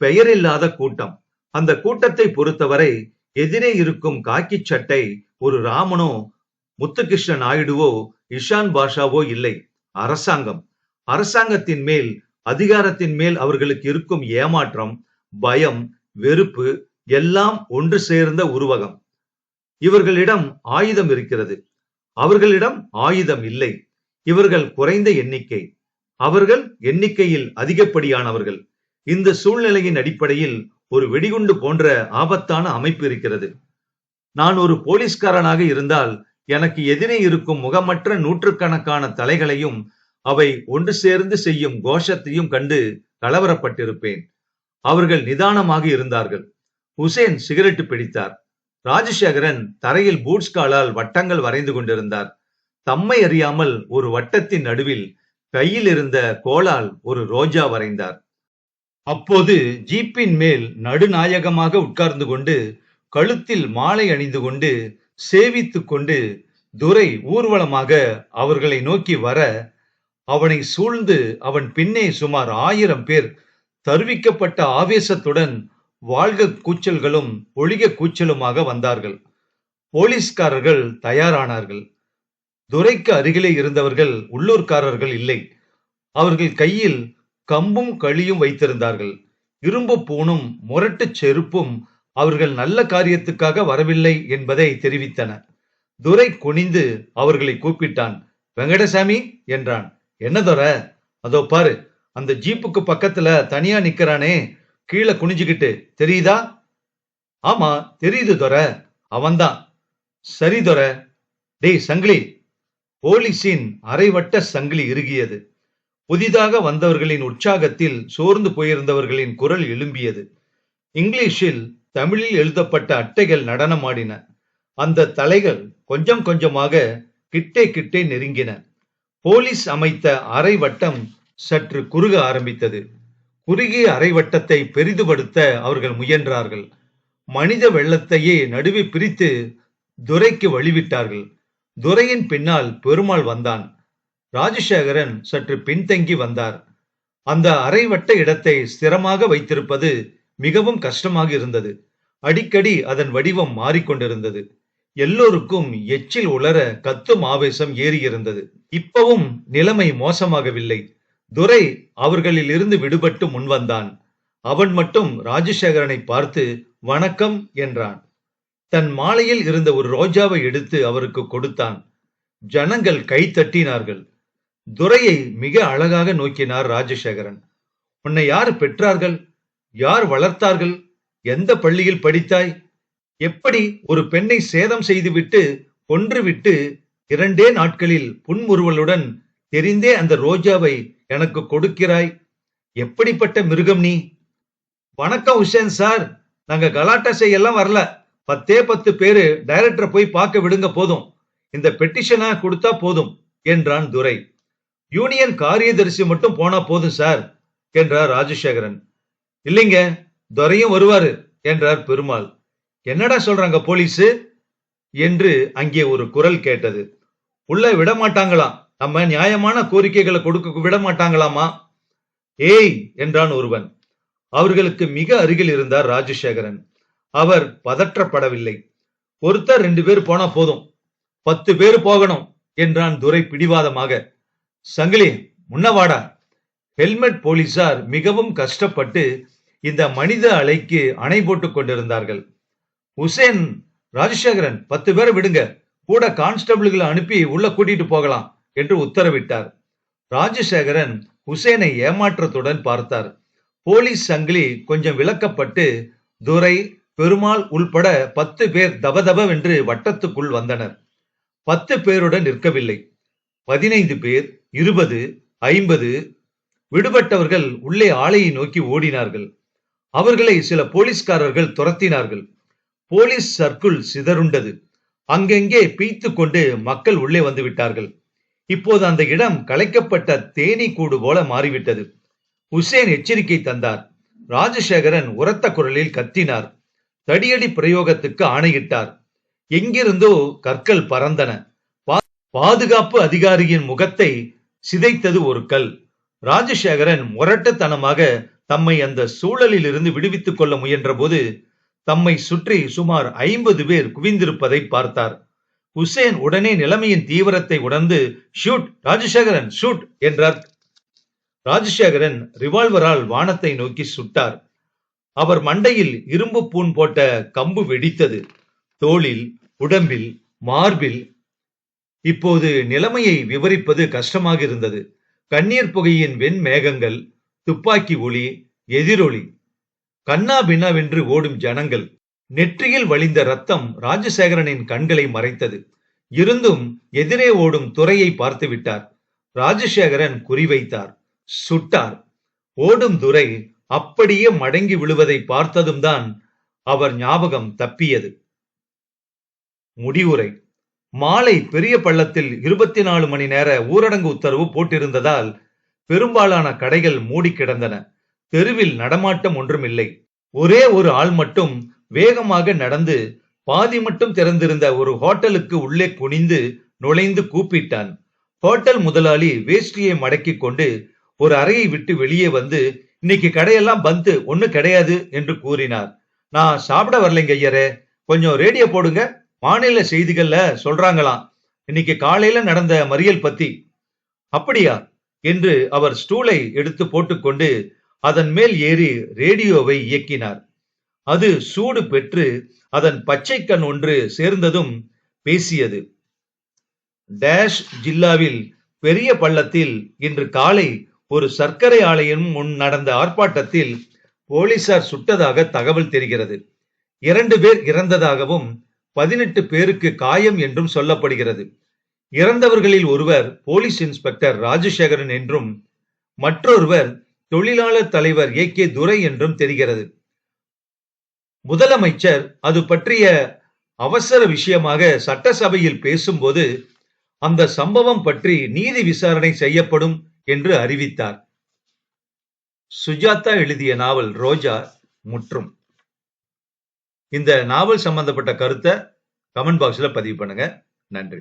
பெயரில்லாத கூட்டம். அந்த கூட்டத்தை பொறுத்தவரை எதிரே இருக்கும் காக்கி சட்டை ஒரு ராமனோ, முத்துகிருஷ்ண நாயுடுவோ, இஷான் பாஷாவோ இல்லை. அரசாங்கம். அரசாங்கத்தின் மேல், அதிகாரத்தின் மேல் அவர்களுக்கு இருக்கும் ஏமாற்றம், பயம், வெறுப்பு எல்லாம் ஒன்று சேர்ந்த உருவகம். இவர்களிடம் ஆயுதம் இருக்கிறது. அவர்களிடம் ஆயுதம் இல்லை. இவர்கள் குறைந்த எண்ணிக்கை, அவர்கள் எண்ணிக்கையில் அதிகப்படியானவர்கள். இந்த சூழ்நிலையின் அடிப்படையில் ஒரு வெடிகுண்டு போன்ற ஆபத்தான அமைப்பு இருக்கிறது. நான் ஒரு போலீஸ்காரனாக இருந்தால் எனக்கு எதிரே இருக்கும் முகமற்ற நூற்றுக்கணக்கான தலைகளையும் அவை ஒன்று சேர்ந்து செய்யும் கோஷத்தையும் கண்டு கலவரப்பட்டிருப்பேன். அவர்கள் நிதானமாக இருந்தார்கள். ஹுசேன் சிகரெட்டு பிடித்தார். ராஜசேகரன் தரையில் பூட்ஸ் காலால் வட்டங்கள் வரைந்து கொண்டிருந்தார். தம்மை அறியாமல் ஒரு வட்டத்தின் நடுவில் கையில் இருந்த கோலால் ஒரு ரோஜா வரைந்தார். அப்போது ஜீப்பின் மேல் நடுநாயகமாக உட்கார்ந்து கொண்டு, கழுத்தில் மாலை அணிந்து கொண்டு, சேவித்துக் கொண்டு துரை ஊர்வலமாக அவர்களை நோக்கி வர, அவனை சூழ்ந்து அவன் பின்னே சுமார் 1000 பேர் தருவிக்கப்பட்ட ஆவேசத்துடன் வாழ்க கூச்சல்களும் ஒழிக கூச்சலுமாக வந்தார்கள். போலீஸ்காரர்கள் தயாரானார்கள். துரைக்கு அருகிலே இருந்தவர்கள் உள்ளூர்காரர்கள் இல்லை. அவர்கள் கையில் கம்பும் களியும் வைத்திருந்தார்கள். இரும்பு பூணும் முரட்டு செருப்பும் அவர்கள் நல்ல காரியத்துக்காக வரவில்லை என்பதை தெரிவித்தன. துரை குனிந்து அவர்களை கூப்பிட்டான். வெங்கடசாமி என்றான். என்ன துர? அதோ பாரு, அந்த ஜீப்புக்கு பக்கத்துல தனியா நிக்கிறானே, கீழே குனிஞ்சுக்கிட்டு, தெரியுதா? ஆமா தெரியுது துர, அவன்தான். சரி துர. டேய் சங்கிலி. போலீஸின் அரைவட்ட சங்கிலி இறுகியது. புதிதாக வந்தவர்களின் உற்சாகத்தில் சோர்ந்து போயிருந்தவர்களின் குரல் எழும்பியது. இங்கிலீஷில் தமிழில் எழுதப்பட்ட அட்டைகள் நடனமாடின. அந்த தலைகள் கொஞ்சம் கொஞ்சமாக கிட்டே கிட்டே நெருங்கின. போலீஸ் அமைத்த அரை வட்டம் சற்று குறுக ஆரம்பித்தது. குறுகிய அரை வட்டத்தை பெரிதுபடுத்த அவர்கள் முயன்றார்கள். மனித வெள்ளத்தையே நடுவே பிரித்து துரைக்கு வழிவிட்டார்கள். துரையின் பின்னால் பெருமாள் வந்தான். ராஜசேகரன் சற்று பின்தங்கி வந்தார். அந்த அரைவட்ட இடத்தை ஸ்திரமாக வைத்திருப்பது மிகவும் கஷ்டமாக இருந்தது. அடிக்கடி அதன் வடிவம் மாறிக்கொண்டிருந்தது. எல்லோருக்கும் எச்சில் உலர கத்தும் ஆவேசம் ஏறியிருந்தது. இப்பவும் நிலைமை மோசமாகவில்லை. துரை அவர்களில் இருந்து விடுபட்டு முன்வந்தான். அவன் மட்டும் ராஜசேகரனை பார்த்து வணக்கம் என்றான். தன் மாலையில் இருந்த ஒரு ரோஜாவை எடுத்து அவருக்கு கொடுத்தான். ஜனங்கள் கை தட்டினார்கள். துரையை மிக அழகாக நோக்கினார் ராஜசேகரன். உன்னை யார் பெற்றார்கள்? யார் வளர்த்தார்கள்? எந்த பள்ளியில் படித்தாய்? எப்படி ஒரு பெண்ணை சேதம் செய்துவிட்டு கொன்றுவிட்டு 2 நாட்களில் புன்முறுவலுடன் தெரிந்தே அந்த ரோஜாவை எனக்கு கொடுக்கிறாய்? எப்படிப்பட்ட மிருகம் நீ? வணக்கம் உசேன் சார், நாங்க கலாட்டா செய்யலாம் வரல. 10 பேரு டைரக்டரை போய் பார்க்க விடுங்க போதும். இந்த பெட்டிஷனை கொடுத்தா போதும் என்றான் துரை. யூனியன் காரியதரிசி மட்டும் போனா போதும் சார் என்றார் ராஜசேகரன். இல்லைங்க, துரையும் வருவாரு என்றார் பெருமாள். என்னடா சொல்றாங்க போலீஸ் என்று அங்கே ஒரு குரல் கேட்டது. உள்ள விட மாட்டாங்களாம். நம்ம நியாயமான கோரிக்கைகளை கொடுக்க விட மாட்டாங்களாமா? ஏய் என்றான் ஒருவன். அவர்களுக்கு மிக அருகில் இருந்தார் ராஜசேகரன். அவர் பதற்றப்படவில்லை. ஒருத்தர் 2 பேர் போனா போதும், 10 பேர் போகணும் என்றான் துரை பிடிவாதமாக. சங்கிலி முன்னவாடா. ஹெல்மெட் போலீசார் மிகவும் கஷ்டப்பட்டு இந்த மனித அலைக்கு அணை போட்டுக் கொண்டிருந்தார்கள். உசேன், ராஜசேகரன் 10 பேரை விடுங்க, கூட கான்ஸ்டபிள்களை அனுப்பி உள்ள கூட்டிட்டு போகலாம் என்று உத்தரவிட்டார். ராஜசேகரன் உசேனை ஏமாற்றத்துடன் பார்த்தார். போலீஸ் சங்கிலி கொஞ்சம் விலக்கப்பட்டு துரை, பெருமாள் உள்பட 10 பேர் தபதபவென்று வட்டத்துக்குள் வந்தனர். 10 பேருடன் நிற்கவில்லை. 15 பேர், 20, 50. விடுபட்டவர்கள் உள்ளே ஆலையை நோக்கி ஓடினார்கள். அவர்களை சில போலீஸ்காரர்கள் துரத்தினார்கள். Police circle சிதறுண்டது. அங்கெங்கே பீய்த்து கொண்டு மக்கள் உள்ளே வந்து விட்டார்கள். இப்போது அந்த இடம் கலைக்கப்பட்ட தேனீ கூடு போல மாறிவிட்டது. உசேன் எச்சரிக்கை தந்தார். ராஜசேகரன் உரத்த குரலில் கத்தினார். தடியடி பிரயோகத்துக்கு ஆணையிட்டார். எங்கிருந்தோ கற்கள் பறந்தன. பாதுகாப்பு அதிகாரியின் முகத்தை சிதைத்தது ஒரு கல். ராஜசேகரன் முரட்டுத்தனமாக தம்மை அந்த சூழலில் இருந்து விடுவித்துக் கொள்ள முயன்ற போது தம்மை சுற்றி சுமார் 50 பேர் குவிந்திருப்பதை பார்த்தார். உசேன் உடனே நிலைமையின் தீவிரத்தை உணர்ந்து ஷூட் ராஜசேகரன் ஷூட் என்றார். ராஜசேகரன் ரிவால்வரால் வானத்தை நோக்கி சுட்டார். அவர் மண்டையில் இரும்பு பூன் போட்ட கம்பு வெடித்தது. தோளில், உடம்பில், மார்பில். இப்போது நிலைமையை விவரிப்பது கஷ்டமாக இருந்தது. கண்ணீர் புகையின் வெண்மேகங்கள், துப்பாக்கி ஒளி, எதிரொலி, கண்ணா பின்னாவென்று ஓடும் ஜனங்கள். நெற்றியில் வழிந்த ரத்தம் ராஜசேகரனின் கண்களை மறைத்தது. இருந்தும் எதிரே ஓடும் துரையை பார்த்து விட்டார். ராஜசேகரன் குறிவைத்தார், சுட்டார். ஓடும் துரை அப்படியே மடங்கி விழுவதை பார்த்ததும் தான் அவர் ஞாபகம் தப்பியது. முடிவுரை. மாலை பெரிய பள்ளத்தில் 24 மணி நேர ஊரடங்கு உத்தரவு போட்டிருந்ததால் பெரும்பாலான கடைகள் மூடி கிடந்தன. தெருவில் நடமாட்டம் ஒன்றுமில்லை. ஒரே ஒரு ஆள் மட்டும் வேகமாக நடந்து பாதி மட்டும் திறந்திருந்த ஒரு ஹோட்டலுக்கு உள்ளே குனிந்து நுழைந்து கூப்பிட்டான். ஹோட்டல் முதலாளி வேஷ்டியை மடக்கி கொண்டு ஒரு அறையை விட்டு வெளியே வந்து, இன்னைக்கு கடையெல்லாம் பந்து, ஒண்ணு கிடையாது என்று கூறினார். நான் சாப்பிட வரலைங்க ஐயரே, கொஞ்சம் ரேடியோ போடுங்க, மாநில செய்திகள்ல சொல்றாங்களாம் இன்னைக்கு காலையில நடந்த மறியல் பத்தி. அப்படியா என்று அவர் ஸ்டூலை எடுத்து போட்டுக்கொண்டு அதன் மேல் ஏறி ரேடியோவை இயக்கினார். அது சூடு பெற்று அதன் பச்சை கண் ஒன்று சேர்ந்ததும் பேசியது. டேஷ் ஜில்லாவில் பெரிய பள்ளத்தில் இன்று காலை ஒரு சர்க்கரை ஆலையின் முன் நடந்த ஆர்ப்பாட்டத்தில் போலீசார் சுட்டதாக தகவல் தெரிகிறது. 2 பேர் இறந்ததாகவும் 18 பேருக்கு காயம் என்றும் சொல்லப்படுகிறது. இறந்தவர்களில் ஒருவர் போலீஸ் இன்ஸ்பெக்டர் ராஜசேகரன் என்றும் மற்றொருவர் தொழிலாளர் தலைவர் AK துரை என்றும் தெரிகிறது. முதலமைச்சர் அது பற்றிய அவசர விஷயமாக சட்டசபையில் பேசும்போது அந்த சம்பவம் பற்றி நீதி விசாரணை செய்யப்படும் என்று அறிவித்தார். சுஜாதா எழுதிய நாவல் ரோஜா முற்றும். இந்த நாவல் சம்பந்தப்பட்ட கருத்தை கமெண்ட் பாக்ஸ்ல பதிவு பண்ணுங்க. நன்றி.